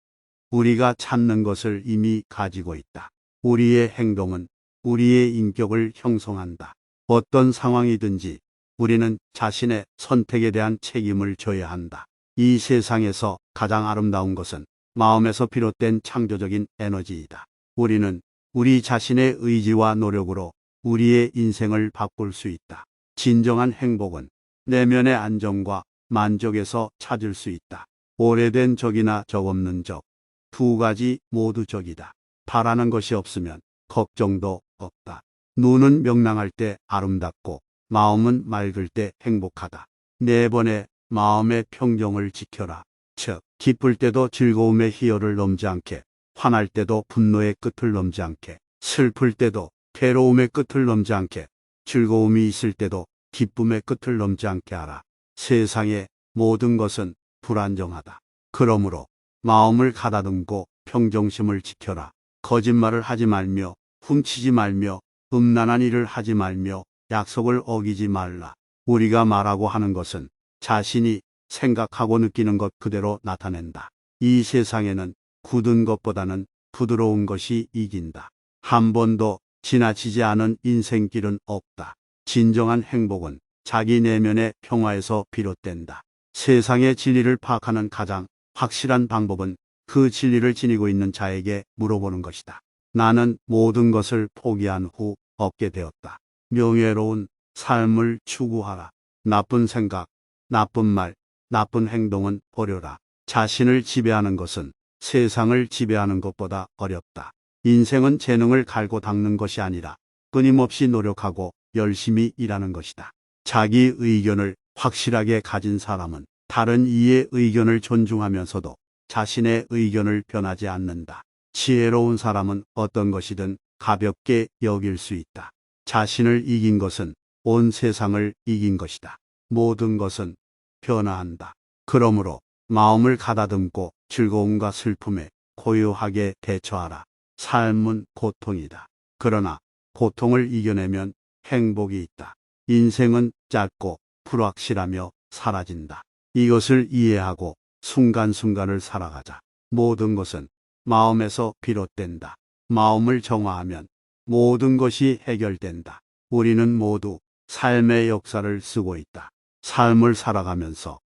우리가 찾는 것을 이미 가지고 있다. 우리의 행동은 우리의 인격을 형성한다. 어떤 상황이든지 우리는 자신의 선택에 대한 책임을 져야 한다. 이 세상에서 가장 아름다운 것은 마음에서 비롯된 창조적인 에너지이다. 우리는 우리 자신의 의지와 노력으로 우리의 인생을 바꿀 수 있다. 진정한 행복은 내면의 안정과 만족에서 찾을 수 있다. 오래된 적이나 적 없는 적, 두 가지 모두 적이다. 바라는 것이 없으면 걱정도 없다. 눈은 명랑할 때 아름답고 마음은 맑을 때 행복하다. 네 번의 마음의 평정을 지켜라. 즉, 기쁠 때도 즐거움의 희열을 넘지 않게 화날 때도 분노의 끝을 넘지 않게, 슬플 때도 괴로움의 끝을 넘지 않게, 즐거움이 있을 때도 기쁨의 끝을 넘지 않게 하라. 세상의 모든 것은 불안정하다. 그러므로 마음을 가다듬고 평정심을 지켜라. 거짓말을 하지 말며 훔치지 말며 음란한 일을 하지 말며 약속을 어기지 말라. 우리가 말하고 하는 것은 자신이 생각하고 느끼는 것 그대로 나타낸다. 이 세상에는 굳은 것보다는 부드러운 것이 이긴다. 한 번도 지나치지 않은 인생길은 없다. 진정한 행복은 자기 내면의 평화에서 비롯된다. 세상의 진리를 파악하는 가장 확실한 방법은 그 진리를 지니고 있는 자에게 물어보는 것이다. 나는 모든 것을 포기한 후 얻게 되었다. 명예로운 삶을 추구하라. 나쁜 생각, 나쁜 말, 나쁜 행동은 버려라. 자신을 지배하는 것은 세상을 지배하는 것보다 어렵다. 인생은 재능을 갈고 닦는 것이 아니라 끊임없이 노력하고 열심히 일하는 것이다. 자기 의견을 확실하게 가진 사람은 다른 이의 의견을 존중하면서도 자신의 의견을 변하지 않는다. 지혜로운 사람은 어떤 것이든 가볍게 여길 수 있다. 자신을 이긴 것은 온 세상을 이긴 것이다. 모든 것은 변화한다. 그러므로 마음을 가다듬고 즐거움과 슬픔에 고요하게 대처하라. 삶은 고통이다. 그러나 고통을 이겨내면 행복이 있다. 인생은 짧고 불확실하며 사라진다. 이것을 이해하고 순간순간을 살아가자. 모든 것은 마음에서 비롯된다. 마음을 정화하면 모든 것이 해결된다. 우리는 모두 삶의 역사를 쓰고 있다. 삶을 살아가면서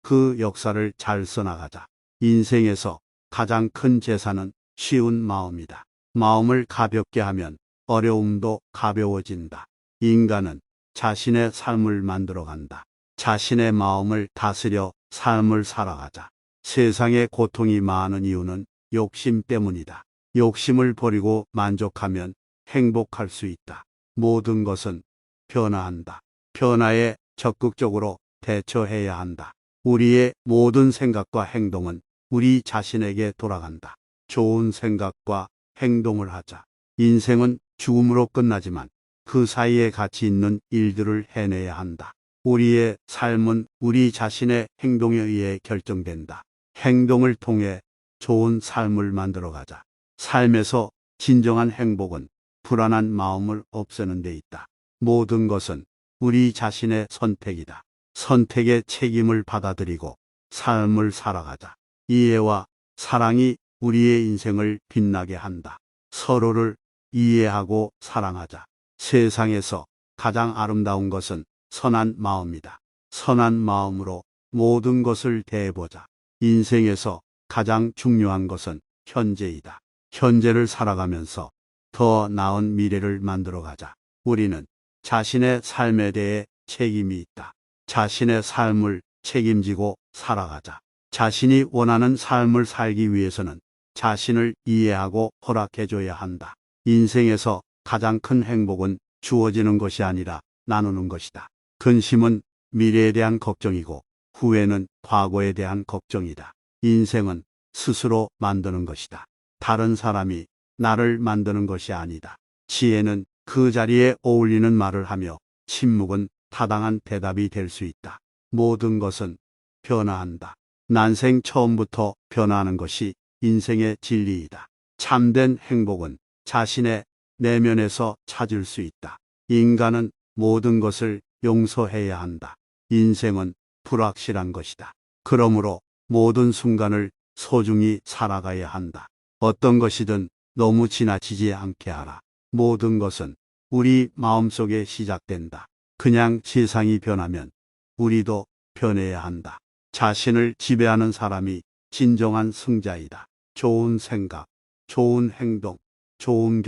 그 역사를 잘 써나가자. 인생에서 가장 큰 재산은 쉬운 마음이다. 마음을 가볍게 하면 어려움도 가벼워진다. 인간은 자신의 삶을 만들어간다. 자신의 마음을 다스려 삶을 살아가자. 세상에 고통이 많은 이유는 욕심 때문이다. 욕심을 버리고 만족하면 행복할 수 있다. 모든 것은 변화한다. 변화에 적극적으로 대처해야 한다. 우리의 모든 생각과 행동은 우리 자신에게 돌아간다. 좋은 생각과 행동을 하자. 인생은 죽음으로 끝나지만 그 사이에 가치 있는 일들을 해내야 한다. 우리의 삶은 우리 자신의 행동에 의해 결정된다. 행동을 통해 좋은 삶을 만들어가자. 삶에서 진정한 행복은 불안한 마음을 없애는 데 있다. 모든 것은 우리 자신의 선택이다. 선택의 책임을 받아들이고 삶을 살아가자. 이해와 사랑이 우리의 인생을 빛나게 한다. 서로를 이해하고 사랑하자. 세상에서 가장 아름다운 것은 선한 마음이다. 선한 마음으로 모든 것을 대해보자. 인생에서 가장 중요한 것은 현재이다. 현재를 살아가면서 더 나은 미래를 만들어가자. 우리는 자신의 삶에 대해 책임이 있다. 자신의 삶을 책임지고 살아가자. 자신이 원하는 삶을 살기 위해서는 자신을 이해하고 허락해줘야 한다. 인생에서 가장 큰 행복은 주어지는 것이 아니라 나누는 것이다. 근심은 미래에 대한 걱정이고 후회는 과거에 대한 걱정이다. 인생은 스스로 만드는 것이다. 다른 사람이 나를 만드는 것이 아니다. 지혜는 그 자리에 어울리는 말을 하며 침묵은 타당한 대답이 될 수 있다. 모든 것은 변화한다. 난생 처음부터 변화하는 것이 인생의 진리이다. 참된 행복은 자신의 내면에서 찾을 수 있다. 인간은 모든 것을 용서해야 한다. 인생은 불확실한 것이다. 그러므로 모든 순간을 소중히 살아가야 한다. 어떤 것이든 너무 지나치지 않게 하라. 모든 것은 우리 마음속에 시작된다. 그냥 세상이 변하면 우리도 변해야 한다. 자신을 지배하는 사람이 진정한 승자이다. 좋은 생각, 좋은 행동, 좋은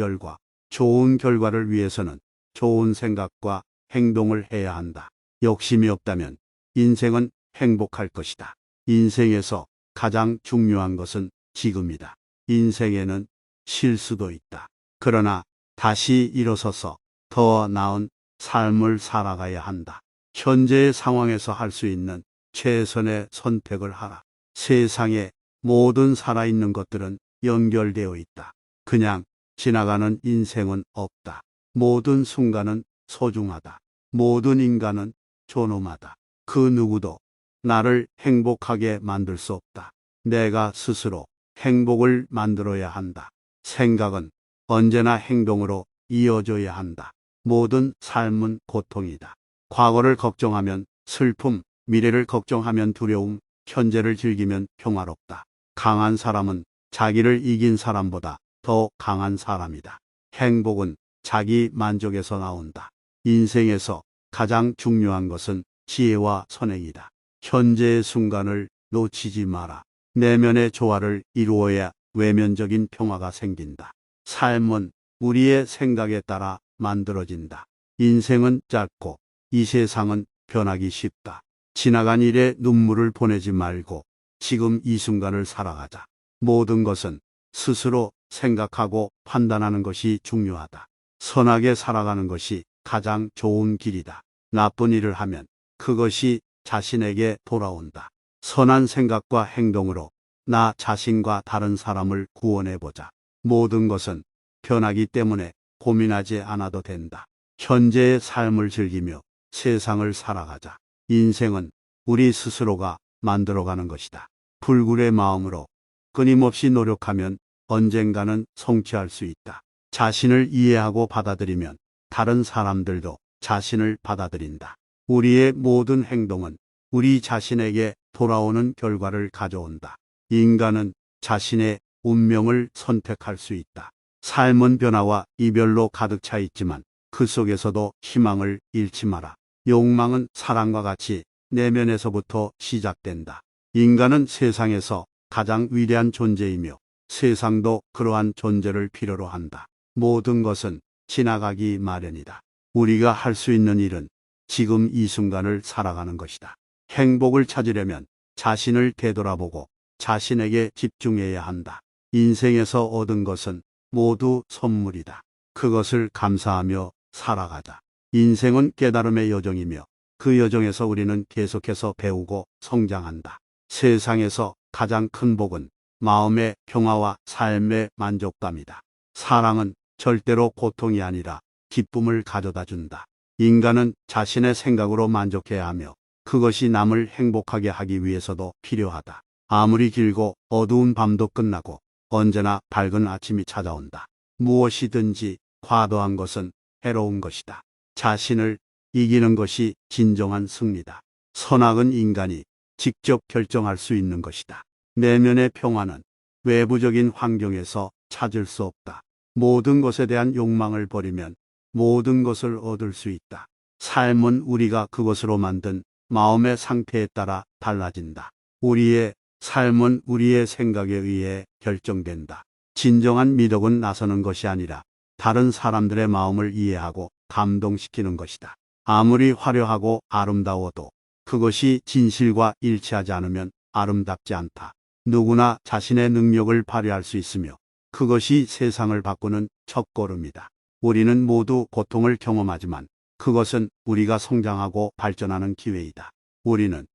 결과를 위해서는 좋은 생각과 행동을 해야 한다. 욕심이 없다면 인생은 행복할 것이다. 인생에서 가장 중요한 것은 지금이다. 인생에는 실수도 있다. 그러나 다시 일어서서 더 나은 삶을 살아가야 한다. 현재의 상황에서 할 수 있는 최선의 선택을 하라. 세상의 모든 살아있는 것들은 연결되어 있다. 그냥 지나가는 인생은 없다. 모든 순간은 소중하다. 모든 인간은 존엄하다. 그 누구도 나를 행복하게 만들 수 없다. 내가 스스로 행복을 만들어야 한다. 생각은 언제나 행동으로 이어져야 한다. 모든 삶은 고통이다. 과거를 걱정하면 슬픔, 미래를 걱정하면 두려움, 현재를 즐기면 평화롭다. 강한 사람은 자기를 이긴 사람보다 더 강한 사람이다. 행복은 자기 만족에서 나온다. 인생에서 가장 중요한 것은 지혜와 선행이다. 현재의 순간을 놓치지 마라. 내면의 조화를 이루어야 외면적인 평화가 생긴다. 삶은 우리의 생각에 따라 만들어진다. 인생은 짧고 이 세상은 변하기 쉽다. 지나간 일에 눈물을 보내지 말고 지금 이 순간을 살아가자. 모든 것은 스스로 생각하고 판단하는 것이 중요하다. 선하게 살아가는 것이 가장 좋은 길이다. 나쁜 일을 하면 그것이 자신에게 돌아온다. 선한 생각과 행동으로 나 자신과 다른 사람을 구원해보자. 모든 것은 변하기 때문에 고민하지 않아도 된다. 현재의 삶을 즐기며 세상을 살아가자. 인생은 우리 스스로가 만들어가는 것이다. 불굴의 마음으로 끊임없이 노력하면 언젠가는 성취할 수 있다. 자신을 이해하고 받아들이면 다른 사람들도 자신을 받아들인다. 우리의 모든 행동은 우리 자신에게 돌아오는 결과를 가져온다. 인간은 자신의 운명을 선택할 수 있다. 삶은 변화와 이별로 가득 차 있지만 그 속에서도 희망을 잃지 마라. 욕망은 사랑과 같이 내면에서부터 시작된다. 인간은 세상에서 가장 위대한 존재이며 세상도 그러한 존재를 필요로 한다. 모든 것은 지나가기 마련이다. 우리가 할 수 있는 일은 지금 이 순간을 살아가는 것이다. 행복을 찾으려면 자신을 되돌아보고 자신에게 집중해야 한다. 인생에서 얻은 것은 모두 선물이다. 그것을 감사하며 살아가자. 인생은 깨달음의 여정이며 그 여정에서 우리는 계속해서 배우고 성장한다. 세상에서 가장 큰 복은 마음의 평화와 삶의 만족감이다. 사랑은 절대로 고통이 아니라 기쁨을 가져다 준다. 인간은 자신의 생각으로 만족해야 하며 그것이 남을 행복하게 하기 위해서도 필요하다. 아무리 길고 어두운 밤도 끝나고 언제나 밝은 아침이 찾아온다. 무엇이든지 과도한 것은 해로운 것이다. 자신을 이기는 것이 진정한 승리다. 선악은 인간이 직접 결정할 수 있는 것이다. 내면의 평화는 외부적인 환경에서 찾을 수 없다. 모든 것에 대한 욕망을 버리면 모든 것을 얻을 수 있다. 삶은 우리가 그것으로 만든 마음의 상태에 따라 달라진다. 우리의 삶은 우리의 생각에 의해 결정된다. 진정한 미덕은 나서는 것이 아니라 다른 사람들의 마음을 이해하고 감동시키는 것이다. 아무리 화려하고 아름다워도 그것이 진실과 일치하지 않으면 아름답지 않다. 누구나 자신의 능력을 발휘할 수 있으며 그것이 세상을 바꾸는 첫걸음이다. 우리는 모두 고통을 경험하지만 그것은 우리가 성장하고 발전하는 기회이다. 우리는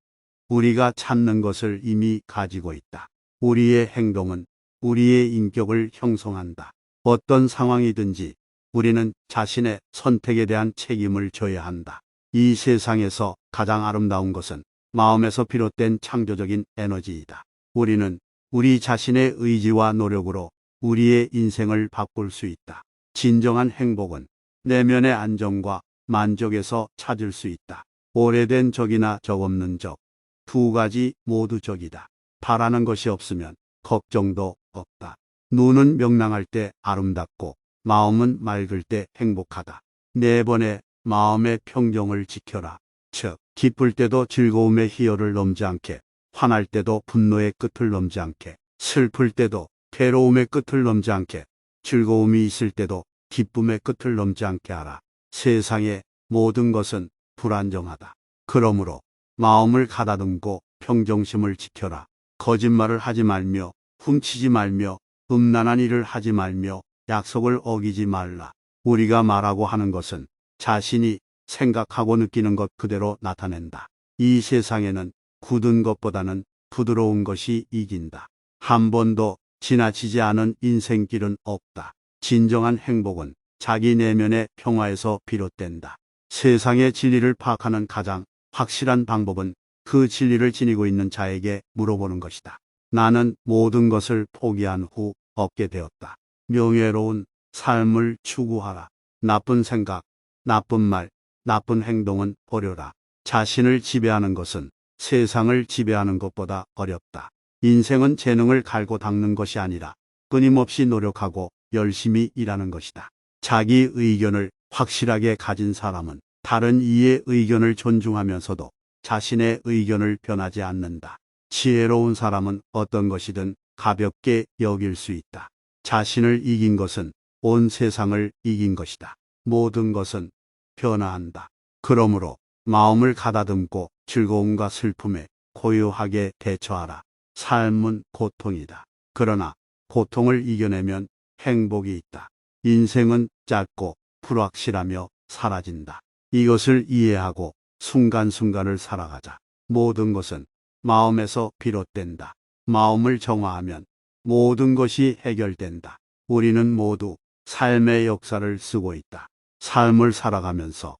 우리가 찾는 것을 이미 가지고 있다. 우리의 행동은 우리의 인격을 형성한다. 어떤 상황이든지 우리는 자신의 선택에 대한 책임을 져야 한다. 이 세상에서 가장 아름다운 것은 마음에서 비롯된 창조적인 에너지이다. 우리는 우리 자신의 의지와 노력으로 우리의 인생을 바꿀 수 있다. 진정한 행복은 내면의 안정과 만족에서 찾을 수 있다. 오래된 적이나 적 없는 적, 두 가지 모두 적이다. 바라는 것이 없으면 걱정도 없다. 눈은 명랑할 때 아름답고 마음은 맑을 때 행복하다. 네 번의 마음의 평정을 지켜라. 즉, 기쁠 때도 즐거움의 희열을 넘지 않게, 화날 때도 분노의 끝을 넘지 않게, 슬플 때도 괴로움의 끝을 넘지 않게, 즐거움이 있을 때도 기쁨의 끝을 넘지 않게 하라. 세상의 모든 것은 불안정하다. 그러므로 마음을 가다듬고 평정심을 지켜라. 거짓말을 하지 말며 훔치지 말며 음란한 일을 하지 말며 약속을 어기지 말라. 우리가 말하고 하는 것은 자신이 생각하고 느끼는 것 그대로 나타낸다. 이 세상에는 굳은 것보다는 부드러운 것이 이긴다. 한 번도 지나치지 않은 인생길은 없다. 진정한 행복은 자기 내면의 평화에서 비롯된다. 세상의 진리를 파악하는 가장 확실한 방법은 그 진리를 지니고 있는 자에게 물어보는 것이다. 나는 모든 것을 포기한 후 얻게 되었다. 명예로운 삶을 추구하라. 나쁜 생각, 나쁜 말, 나쁜 행동은 버려라. 자신을 지배하는 것은 세상을 지배하는 것보다 어렵다. 인생은 재능을 갈고 닦는 것이 아니라 끊임없이 노력하고 열심히 일하는 것이다. 자기 의견을 확실하게 가진 사람은 다른 이의 의견을 존중하면서도 자신의 의견을 변하지 않는다. 지혜로운 사람은 어떤 것이든 가볍게 여길 수 있다. 자신을 이긴 것은 온 세상을 이긴 것이다. 모든 것은 변화한다. 그러므로 마음을 가다듬고 즐거움과 슬픔에 고요하게 대처하라. 삶은 고통이다. 그러나 고통을 이겨내면 행복이 있다. 인생은 짧고 불확실하며 사라진다. 이것을 이해하고 순간순간을 살아가자. 모든 것은 마음에서 비롯된다. 마음을 정화하면 모든 것이 해결된다. 우리는 모두 삶의 역사를 쓰고 있다. 삶을 살아가면서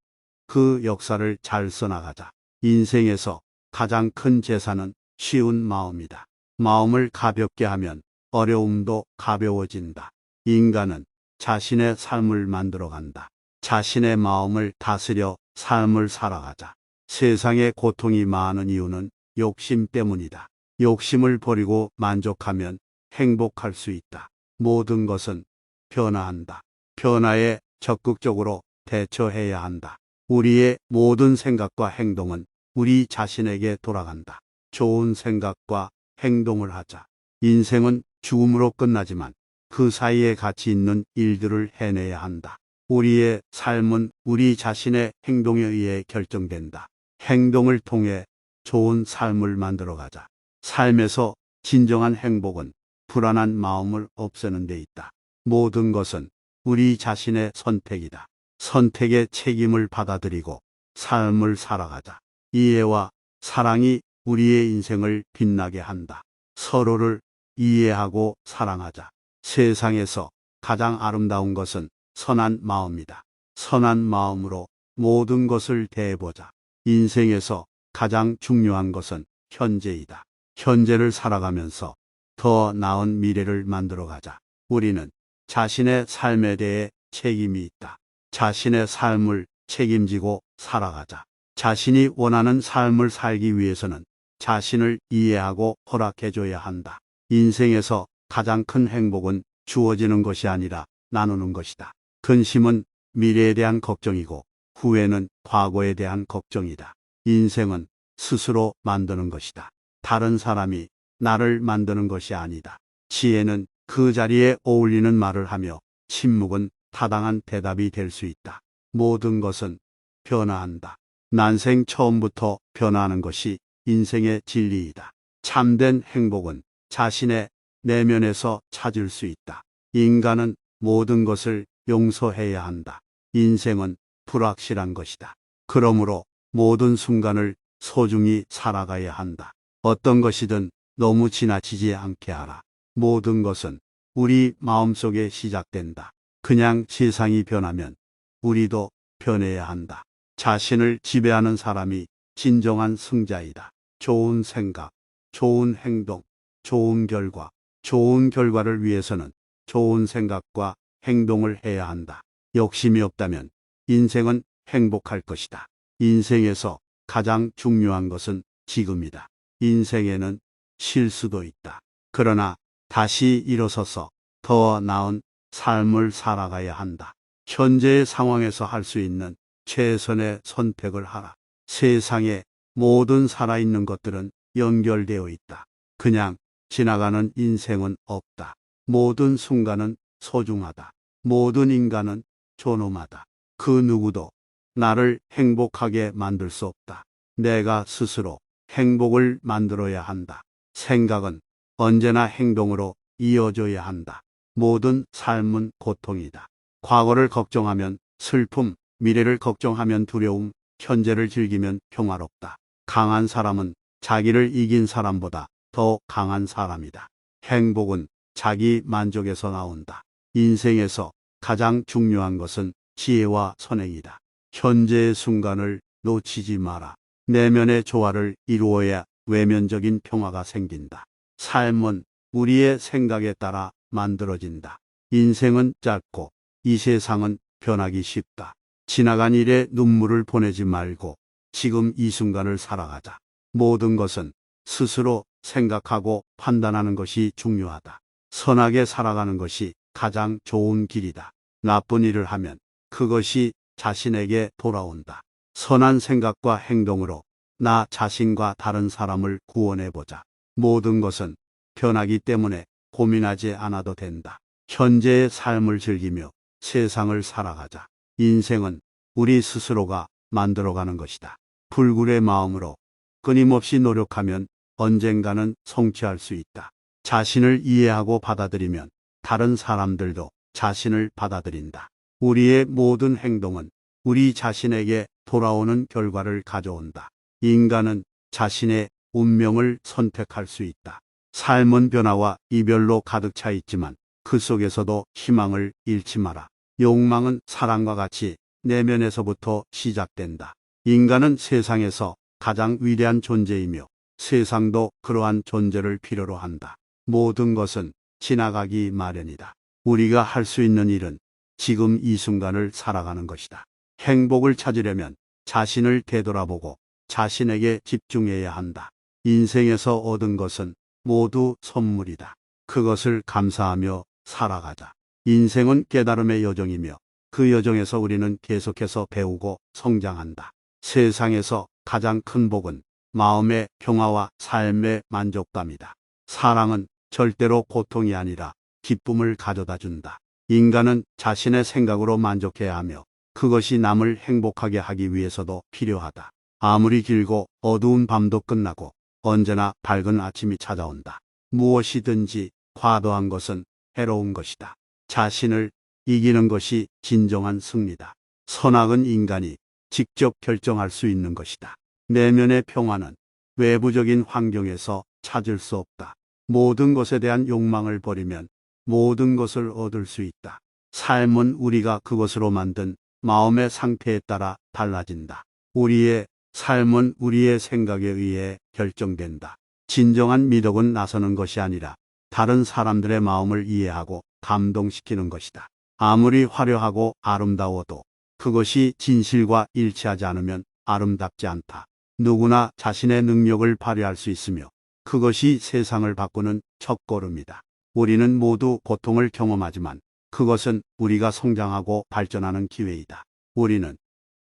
그 역사를 잘 써나가자. 인생에서 가장 큰 재산은 쉬운 마음이다. 마음을 가볍게 하면 어려움도 가벼워진다. 인간은 자신의 삶을 만들어간다. 자신의 마음을 다스려 삶을 살아가자. 세상에 고통이 많은 이유는 욕심 때문이다. 욕심을 버리고 만족하면 행복할 수 있다. 모든 것은 변화한다. 변화에 적극적으로 대처해야 한다. 우리의 모든 생각과 행동은 우리 자신에게 돌아간다. 좋은 생각과 행동을 하자. 인생은 죽음으로 끝나지만 그 사이에 가치 있는 일들을 해내야 한다. 우리의 삶은 우리 자신의 행동에 의해 결정된다. 행동을 통해 좋은 삶을 만들어가자. 삶에서 진정한 행복은 불안한 마음을 없애는 데 있다. 모든 것은 우리 자신의 선택이다. 선택의 책임을 받아들이고 삶을 살아가자. 이해와 사랑이 우리의 인생을 빛나게 한다. 서로를 이해하고 사랑하자. 세상에서 가장 아름다운 것은 선한 마음이다. 선한 마음으로 모든 것을 대해보자. 인생에서 가장 중요한 것은 현재이다. 현재를 살아가면서 더 나은 미래를 만들어가자. 우리는 자신의 삶에 대해 책임이 있다. 자신의 삶을 책임지고 살아가자. 자신이 원하는 삶을 살기 위해서는 자신을 이해하고 허락해줘야 한다. 인생에서 가장 큰 행복은 주어지는 것이 아니라 나누는 것이다. 근심은 미래에 대한 걱정이고 후회는 과거에 대한 걱정이다. 인생은 스스로 만드는 것이다. 다른 사람이 나를 만드는 것이 아니다. 지혜는 그 자리에 어울리는 말을 하며 침묵은 타당한 대답이 될 수 있다. 모든 것은 변화한다. 난생 처음부터 변화하는 것이 인생의 진리이다. 참된 행복은 자신의 내면에서 찾을 수 있다. 인간은 모든 것을 용서해야 한다. 인생은 불확실한 것이다. 그러므로 모든 순간을 소중히 살아가야 한다. 어떤 것이든 너무 지나치지 않게 하라. 모든 것은 우리 마음속에 시작된다. 그냥 세상이 변하면 우리도 변해야 한다. 자신을 지배하는 사람이 진정한 승자이다. 좋은 생각, 좋은 행동, 좋은 결과, 좋은 결과를 위해서는 좋은 생각과 행동을 해야 한다. 욕심이 없다면 인생은 행복할 것이다. 인생에서 가장 중요한 것은 지금이다. 인생에는 실수도 있다. 그러나 다시 일어서서 더 나은 삶을 살아가야 한다. 현재의 상황에서 할 수 있는 최선의 선택을 하라. 세상에 모든 살아있는 것들은 연결되어 있다. 그냥 지나가는 인생은 없다. 모든 순간은 소중하다. 모든 인간은 존엄하다. 그 누구도 나를 행복하게 만들 수 없다. 내가 스스로 행복을 만들어야 한다. 생각은 언제나 행동으로 이어져야 한다. 모든 삶은 고통이다. 과거를 걱정하면 슬픔, 미래를 걱정하면 두려움, 현재를 즐기면 평화롭다. 강한 사람은 자기를 이긴 사람보다 더 강한 사람이다. 행복은 자기 만족에서 나온다. 인생에서 가장 중요한 것은 지혜와 선행이다. 현재의 순간을 놓치지 마라. 내면의 조화를 이루어야 외면적인 평화가 생긴다. 삶은 우리의 생각에 따라 만들어진다. 인생은 짧고 이 세상은 변하기 쉽다. 지나간 일에 눈물을 보내지 말고 지금 이 순간을 살아가자. 모든 것은 스스로 생각하고 판단하는 것이 중요하다. 선하게 살아가는 것이 가장 좋은 길이다. 나쁜 일을 하면 그것이 자신에게 돌아온다. 선한 생각과 행동으로 나 자신과 다른 사람을 구원해보자. 모든 것은 변하기 때문에 고민하지 않아도 된다. 현재의 삶을 즐기며 세상을 살아가자. 인생은 우리 스스로가 만들어가는 것이다. 불굴의 마음으로 끊임없이 노력하면 언젠가는 성취할 수 있다. 자신을 이해하고 받아들이면 다른 사람들도 자신을 받아들인다. 우리의 모든 행동은 우리 자신에게 돌아오는 결과를 가져온다. 인간은 자신의 운명을 선택할 수 있다. 삶은 변화와 이별로 가득 차 있지만 그 속에서도 희망을 잃지 마라. 욕망은 사랑과 같이 내면에서부터 시작된다. 인간은 세상에서 가장 위대한 존재이며 세상도 그러한 존재를 필요로 한다. 모든 것은 지나가기 마련이다. 우리가 할 수 있는 일은 지금 이 순간을 살아가는 것이다. 행복을 찾으려면 자신을 되돌아보고 자신에게 집중해야 한다. 인생에서 얻은 것은 모두 선물이다. 그것을 감사하며 살아가자. 인생은 깨달음의 여정이며 그 여정에서 우리는 계속해서 배우고 성장한다. 세상에서 가장 큰 복은 마음의 평화와 삶의 만족감이다. 사랑은 절대로 고통이 아니라 기쁨을 가져다 준다. 인간은 자신의 생각으로 만족해야 하며 그것이 남을 행복하게 하기 위해서도 필요하다. 아무리 길고 어두운 밤도 끝나고 언제나 밝은 아침이 찾아온다. 무엇이든지 과도한 것은 해로운 것이다. 자신을 이기는 것이 진정한 승리다. 선악은 인간이 직접 결정할 수 있는 것이다. 내면의 평화는 외부적인 환경에서 찾을 수 없다. 모든 것에 대한 욕망을 버리면 모든 것을 얻을 수 있다. 삶은 우리가 그것으로 만든 마음의 상태에 따라 달라진다. 우리의 삶은 우리의 생각에 의해 결정된다. 진정한 미덕은 나서는 것이 아니라 다른 사람들의 마음을 이해하고 감동시키는 것이다. 아무리 화려하고 아름다워도 그것이 진실과 일치하지 않으면 아름답지 않다. 누구나 자신의 능력을 발휘할 수 있으며 그것이 세상을 바꾸는 첫걸음이다. 우리는 모두 고통을 경험하지만 그것은 우리가 성장하고 발전하는 기회이다. 우리는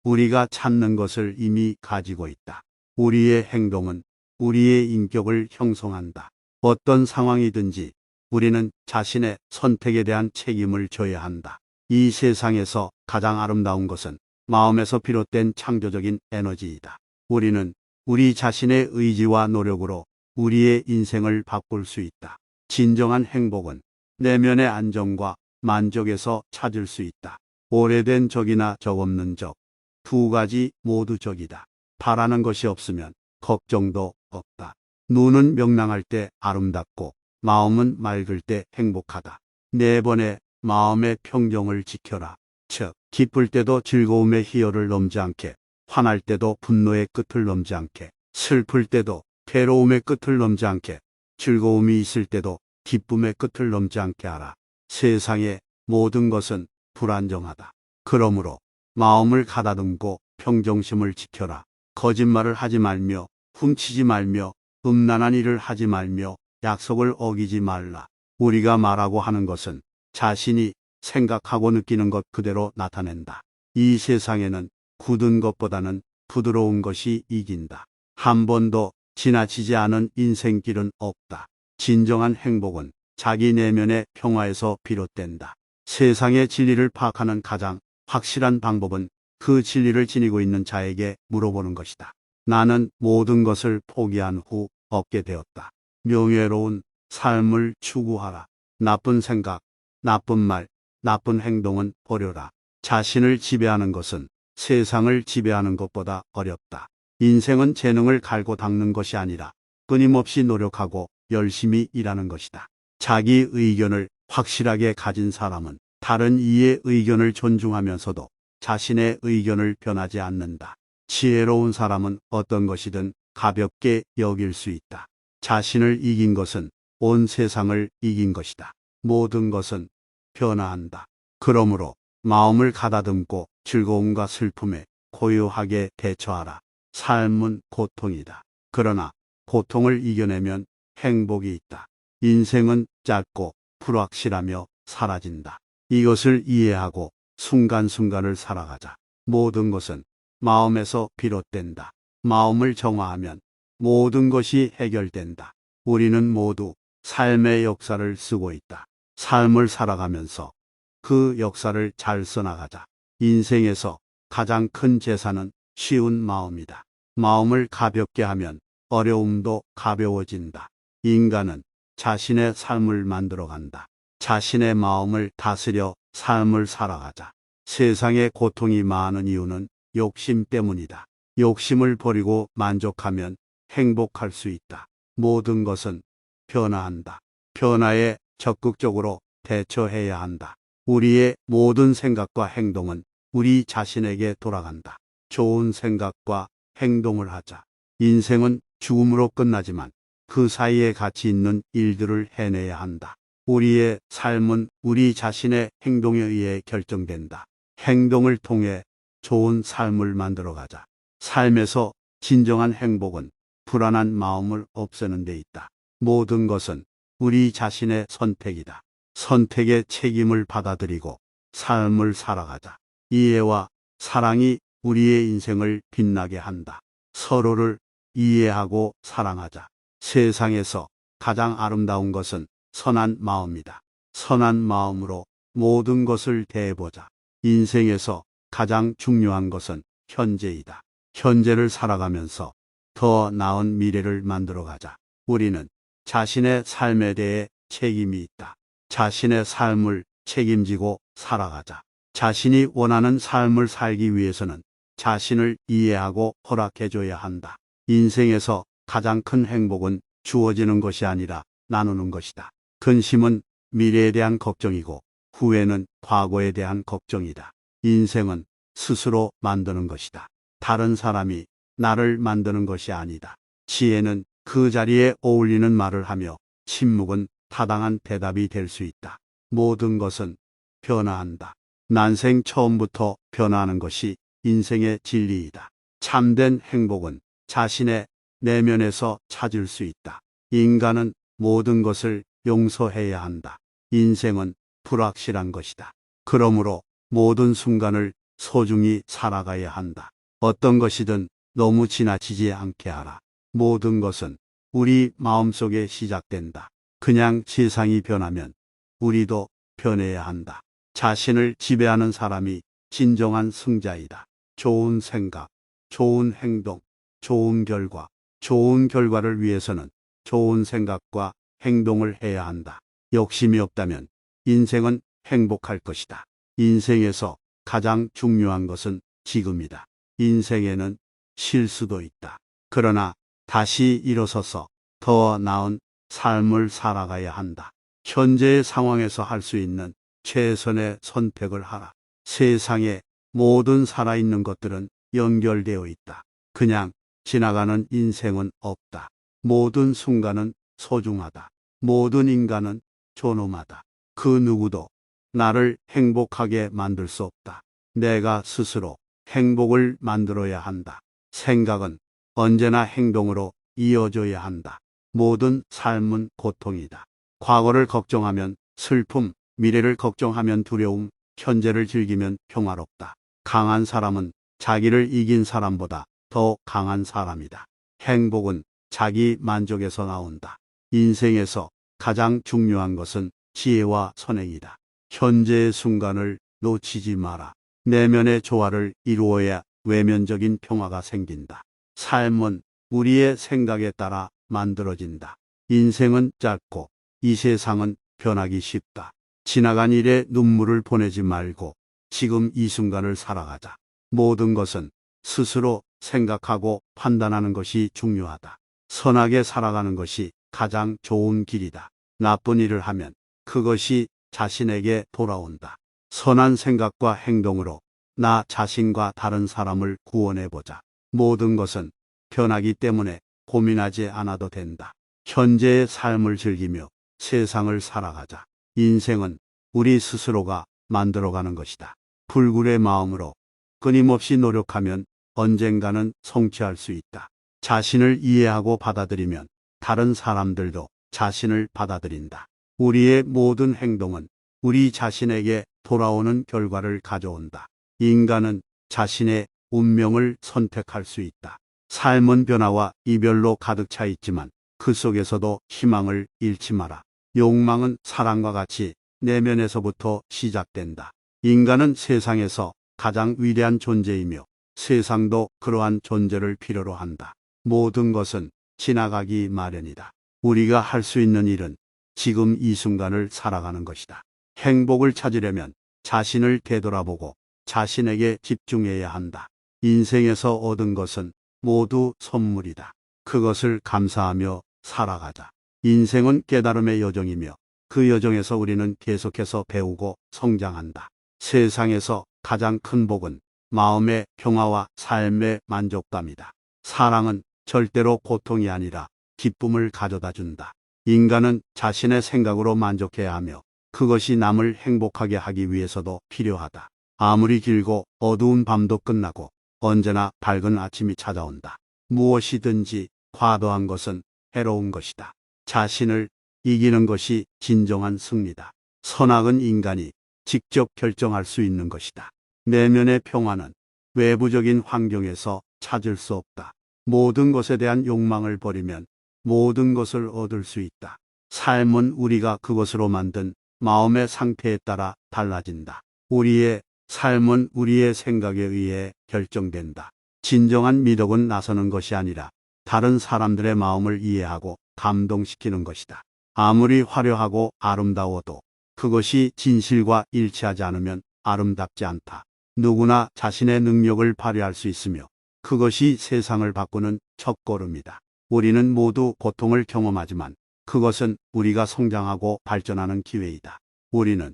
우리가 찾는 것을 이미 가지고 있다. 우리의 행동은 우리의 인격을 형성한다. 어떤 상황이든지 우리는 자신의 선택에 대한 책임을 져야 한다. 이 세상에서 가장 아름다운 것은 마음에서 비롯된 창조적인 에너지이다. 우리는 우리 자신의 의지와 노력으로 우리의 인생을 바꿀 수 있다. 진정한 행복은 내면의 안정과 만족에서 찾을 수 있다. 오래된 적이나 적 없는 적, 두 가지 모두 적이다. 바라는 것이 없으면 걱정도 없다. 눈은 명랑할 때 아름답고 마음은 맑을 때 행복하다. 네 번의 마음의 평정을 지켜라. 즉, 기쁠 때도 즐거움의 희열을 넘지 않게, 화날 때도 분노의 끝을 넘지 않게, 슬플 때도 괴로움의 끝을 넘지 않게, 즐거움이 있을 때도 기쁨의 끝을 넘지 않게 하라. 세상의 모든 것은 불안정하다. 그러므로 마음을 가다듬고 평정심을 지켜라. 거짓말을 하지 말며 훔치지 말며 음란한 일을 하지 말며 약속을 어기지 말라. 우리가 말하고 하는 것은 자신이 생각하고 느끼는 것 그대로 나타낸다. 이 세상에는 굳은 것보다는 부드러운 것이 이긴다. 한 번도 지나치지 않은 인생길은 없다. 진정한 행복은 자기 내면의 평화에서 비롯된다. 세상의 진리를 파악하는 가장 확실한 방법은 그 진리를 지니고 있는 자에게 물어보는 것이다. 나는 모든 것을 포기한 후 얻게 되었다. 명예로운 삶을 추구하라. 나쁜 생각, 나쁜 말, 나쁜 행동은 버려라. 자신을 지배하는 것은 세상을 지배하는 것보다 어렵다. 인생은 재능을 갈고 닦는 것이 아니라 끊임없이 노력하고 열심히 일하는 것이다. 자기 의견을 확실하게 가진 사람은 다른 이의 의견을 존중하면서도 자신의 의견을 변하지 않는다. 지혜로운 사람은 어떤 것이든 가볍게 여길 수 있다. 자신을 이긴 것은 온 세상을 이긴 것이다. 모든 것은 변화한다. 그러므로 마음을 가다듬고 즐거움과 슬픔에 고요하게 대처하라. 삶은 고통이다. 그러나 고통을 이겨내면 행복이 있다. 인생은 짧고 불확실하며 사라진다. 이것을 이해하고 순간순간을 살아가자. 모든 것은 마음에서 비롯된다. 마음을 정화하면 모든 것이 해결된다. 우리는 모두 삶의 역사를 쓰고 있다. 삶을 살아가면서 그 역사를 잘 써나가자. 인생에서 가장 큰 재산은 쉬운 마음이다. 마음을 가볍게 하면 어려움도 가벼워진다. 인간은 자신의 삶을 만들어간다. 자신의 마음을 다스려 삶을 살아가자. 세상에 고통이 많은 이유는 욕심 때문이다. 욕심을 버리고 만족하면 행복할 수 있다. 모든 것은 변화한다. 변화에 적극적으로 대처해야 한다. 우리의 모든 생각과 행동은 우리 자신에게 돌아간다. 좋은 생각과 행동을 하자. 인생은 죽음으로 끝나지만 그 사이에 가치 있는 일들을 해내야 한다. 우리의 삶은 우리 자신의 행동에 의해 결정된다. 행동을 통해 좋은 삶을 만들어가자. 삶에서 진정한 행복은 불안한 마음을 없애는 데 있다. 모든 것은 우리 자신의 선택이다. 선택의 책임을 받아들이고 삶을 살아가자. 이해와 사랑이 우리의 인생을 빛나게 한다. 서로를 이해하고 사랑하자. 세상에서 가장 아름다운 것은 선한 마음이다. 선한 마음으로 모든 것을 대해보자. 인생에서 가장 중요한 것은 현재이다. 현재를 살아가면서 더 나은 미래를 만들어가자. 우리는 자신의 삶에 대해 책임이 있다. 자신의 삶을 책임지고 살아가자. 자신이 원하는 삶을 살기 위해서는 자신을 이해하고 허락해줘야 한다. 인생에서 가장 큰 행복은 주어지는 것이 아니라 나누는 것이다. 근심은 미래에 대한 걱정이고 후회는 과거에 대한 걱정이다. 인생은 스스로 만드는 것이다. 다른 사람이 나를 만드는 것이 아니다. 지혜는 그 자리에 어울리는 말을 하며 침묵은 타당한 대답이 될 수 있다. 모든 것은 변화한다. 난생 처음부터 변화하는 것이 인생의 진리이다. 참된 행복은 자신의 내면에서 찾을 수 있다. 인간은 모든 것을 용서해야 한다. 인생은 불확실한 것이다. 그러므로 모든 순간을 소중히 살아가야 한다. 어떤 것이든 너무 지나치지 않게 하라. 모든 것은 우리 마음속에 시작된다. 그냥 세상이 변하면 우리도 변해야 한다. 자신을 지배하는 사람이 진정한 승자이다. 좋은 생각, 좋은 행동, 좋은 결과, 좋은 결과를 위해서는 좋은 생각과 행동을 해야 한다. 욕심이 없다면 인생은 행복할 것이다. 인생에서 가장 중요한 것은 지금이다. 인생에는 실수도 있다. 그러나 다시 일어서서 더 나은 삶을 살아가야 한다. 현재의 상황에서 할 수 있는 최선의 선택을 하라. 세상에 모든 살아있는 것들은 연결되어 있다. 그냥 지나가는 인생은 없다. 모든 순간은 소중하다. 모든 인간은 존엄하다. 그 누구도 나를 행복하게 만들 수 없다. 내가 스스로 행복을 만들어야 한다. 생각은 언제나 행동으로 이어져야 한다. 모든 삶은 고통이다. 과거를 걱정하면 슬픔, 미래를 걱정하면 두려움, 현재를 즐기면 평화롭다. 강한 사람은 자기를 이긴 사람보다 더 강한 사람이다. 행복은 자기 만족에서 나온다. 인생에서 가장 중요한 것은 지혜와 선행이다. 현재의 순간을 놓치지 마라. 내면의 조화를 이루어야 외면적인 평화가 생긴다. 삶은 우리의 생각에 따라 만들어진다. 인생은 짧고 이 세상은 변하기 쉽다. 지나간 일에 눈물을 보내지 말고 지금 이 순간을 살아가자. 모든 것은 스스로 생각하고 판단하는 것이 중요하다. 선하게 살아가는 것이 가장 좋은 길이다. 나쁜 일을 하면 그것이 자신에게 돌아온다. 선한 생각과 행동으로 나 자신과 다른 사람을 구원해보자. 모든 것은 변하기 때문에 고민하지 않아도 된다. 현재의 삶을 즐기며 세상을 살아가자. 인생은 우리 스스로가 만들어가는 것이다. 불굴의 마음으로 끊임없이 노력하면 언젠가는 성취할 수 있다. 자신을 이해하고 받아들이면 다른 사람들도 자신을 받아들인다. 우리의 모든 행동은 우리 자신에게 돌아오는 결과를 가져온다. 인간은 자신의 운명을 선택할 수 있다. 삶은 변화와 이별로 가득 차 있지만 그 속에서도 희망을 잃지 마라. 욕망은 사랑과 같이 내면에서부터 시작된다. 인간은 세상에서 가장 위대한 존재이며 세상도 그러한 존재를 필요로 한다. 모든 것은 지나가기 마련이다. 우리가 할 수 있는 일은 지금 이 순간을 살아가는 것이다. 행복을 찾으려면 자신을 되돌아보고 자신에게 집중해야 한다. 인생에서 얻은 것은 모두 선물이다. 그것을 감사하며 살아가자. 인생은 깨달음의 여정이며 그 여정에서 우리는 계속해서 배우고 성장한다. 세상에서 가장 큰 복은 마음의 평화와 삶의 만족감이다. 사랑은 절대로 고통이 아니라 기쁨을 가져다 준다. 인간은 자신의 생각으로 만족해야 하며 그것이 남을 행복하게 하기 위해서도 필요하다. 아무리 길고 어두운 밤도 끝나고 언제나 밝은 아침이 찾아온다. 무엇이든지 과도한 것은 해로운 것이다. 자신을 이기는 것이 진정한 승리다. 선악은 인간이 직접 결정할 수 있는 것이다. 내면의 평화는 외부적인 환경에서 찾을 수 없다. 모든 것에 대한 욕망을 버리면 모든 것을 얻을 수 있다. 삶은 우리가 그것으로 만든 마음의 상태에 따라 달라진다. 우리의 삶은 우리의 생각에 의해 결정된다. 진정한 미덕은 나서는 것이 아니라 다른 사람들의 마음을 이해하고 감동시키는 것이다. 아무리 화려하고 아름다워도 그것이 진실과 일치하지 않으면 아름답지 않다. 누구나 자신의 능력을 발휘할 수 있으며 그것이 세상을 바꾸는 첫걸음이다. 우리는 모두 고통을 경험하지만 그것은 우리가 성장하고 발전하는 기회이다. 우리는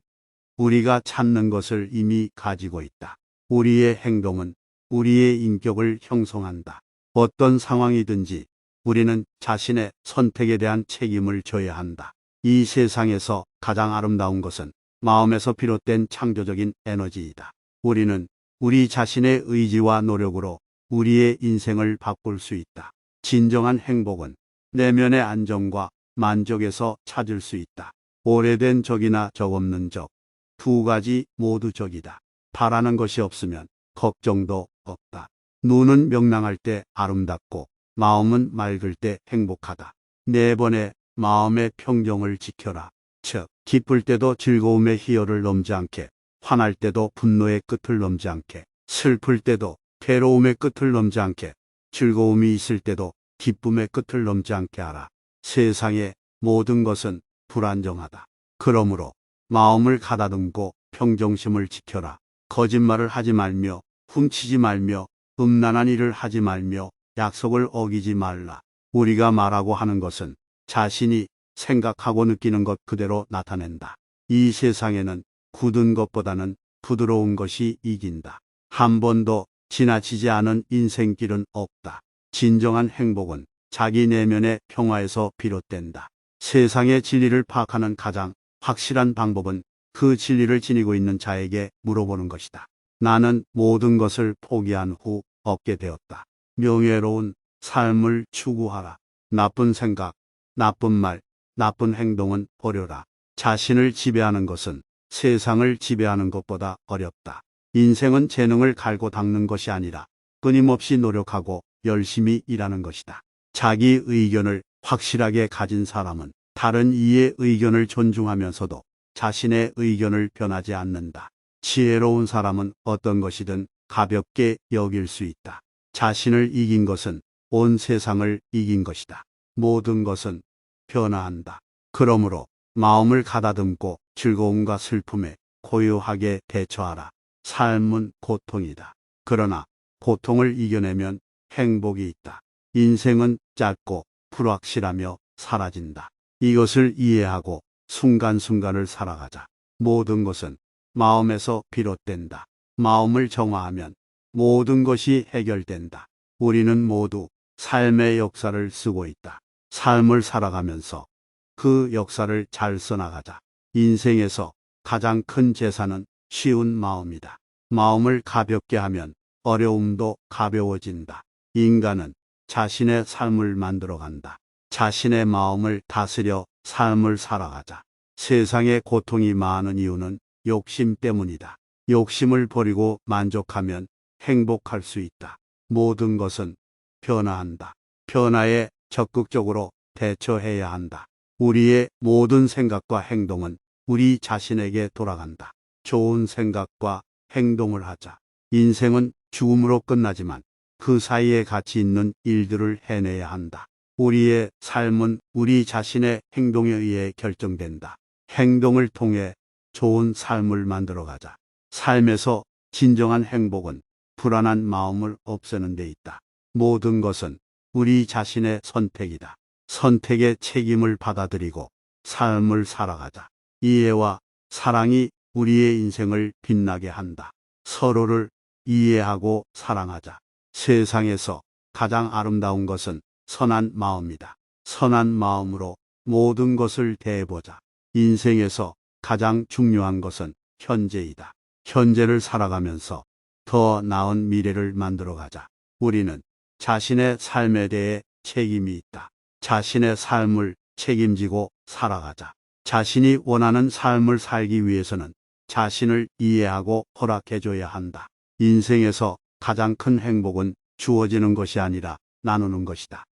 우리가 찾는 것을 이미 가지고 있다. 우리의 행동은 우리의 인격을 형성한다. 어떤 상황이든지 우리는 자신의 선택에 대한 책임을 져야 한다. 이 세상에서 가장 아름다운 것은 마음에서 비롯된 창조적인 에너지이다. 우리는 우리 자신의 의지와 노력으로 우리의 인생을 바꿀 수 있다. 진정한 행복은 내면의 안정과 만족에서 찾을 수 있다. 오래된 적이나 적 없는 적, 두 가지 모두 적이다. 바라는 것이 없으면 걱정도 없다. 눈은 명랑할 때 아름답고 마음은 맑을 때 행복하다. 네 번의 마음의 평정을 지켜라. 즉, 기쁠 때도 즐거움의 희열을 넘지 않게, 화날 때도 분노의 끝을 넘지 않게, 슬플 때도 괴로움의 끝을 넘지 않게, 즐거움이 있을 때도 기쁨의 끝을 넘지 않게 하라. 세상의 모든 것은 불안정하다. 그러므로 마음을 가다듬고 평정심을 지켜라. 거짓말을 하지 말며 훔치지 말며 음란한 일을 하지 말며 약속을 어기지 말라. 우리가 말하고 하는 것은 자신이 생각하고 느끼는 것 그대로 나타낸다. 이 세상에는 굳은 것보다는 부드러운 것이 이긴다. 한 번도 지나치지 않은 인생길은 없다. 진정한 행복은 자기 내면의 평화에서 비롯된다. 세상의 진리를 파악하는 가장 확실한 방법은 그 진리를 지니고 있는 자에게 물어보는 것이다. 나는 모든 것을 포기한 후 얻게 되었다. 명예로운 삶을 추구하라. 나쁜 생각, 나쁜 말, 나쁜 행동은 버려라. 자신을 지배하는 것은 세상을 지배하는 것보다 어렵다. 인생은 재능을 갈고 닦는 것이 아니라 끊임없이 노력하고 열심히 일하는 것이다. 자기 의견을 확실하게 가진 사람은 다른 이의 의견을 존중하면서도 자신의 의견을 변하지 않는다. 지혜로운 사람은 어떤 것이든 가볍게 여길 수 있다. 자신을 이긴 것은 온 세상을 이긴 것이다. 모든 것은 변화한다. 그러므로 마음을 가다듬고 즐거움과 슬픔에 고요하게 대처하라. 삶은 고통이다. 그러나 고통을 이겨내면 행복이 있다. 인생은 짧고 불확실하며 사라진다. 이것을 이해하고 순간순간을 살아가자. 모든 것은 마음에서 비롯된다. 마음을 정화하면 모든 것이 해결된다. 우리는 모두 삶의 역사를 쓰고 있다. 삶을 살아가면서 그 역사를 잘 써나가자. 인생에서 가장 큰 재산은 쉬운 마음이다. 마음을 가볍게 하면 어려움도 가벼워진다. 인간은 자신의 삶을 만들어간다. 자신의 마음을 다스려 삶을 살아가자. 세상에 고통이 많은 이유는 욕심 때문이다. 욕심을 버리고 만족하면 행복할 수 있다. 모든 것은 변화한다. 변화에 적극적으로 대처해야 한다. 우리의 모든 생각과 행동은 우리 자신에게 돌아간다. 좋은 생각과 행동을 하자. 인생은 죽음으로 끝나지만 그 사이에 가치 있는 일들을 해내야 한다. 우리의 삶은 우리 자신의 행동에 의해 결정된다. 행동을 통해 좋은 삶을 만들어 가자. 삶에서 진정한 행복은 불안한 마음을 없애는 데 있다. 모든 것은 우리 자신의 선택이다. 선택의 책임을 받아들이고 삶을 살아가자. 이해와 사랑이 우리의 인생을 빛나게 한다. 서로를 이해하고 사랑하자. 세상에서 가장 아름다운 것은 선한 마음이다. 선한 마음으로 모든 것을 대해보자. 인생에서 가장 중요한 것은 현재이다. 현재를 살아가면서 더 나은 미래를 만들어 가자. 우리는 자신의 삶에 대해 책임이 있다. 자신의 삶을 책임지고 살아가자. 자신이 원하는 삶을 살기 위해서는 자신을 이해하고 허락해줘야 한다. 인생에서 가장 큰 행복은 주어지는 것이 아니라 나누는 것이다.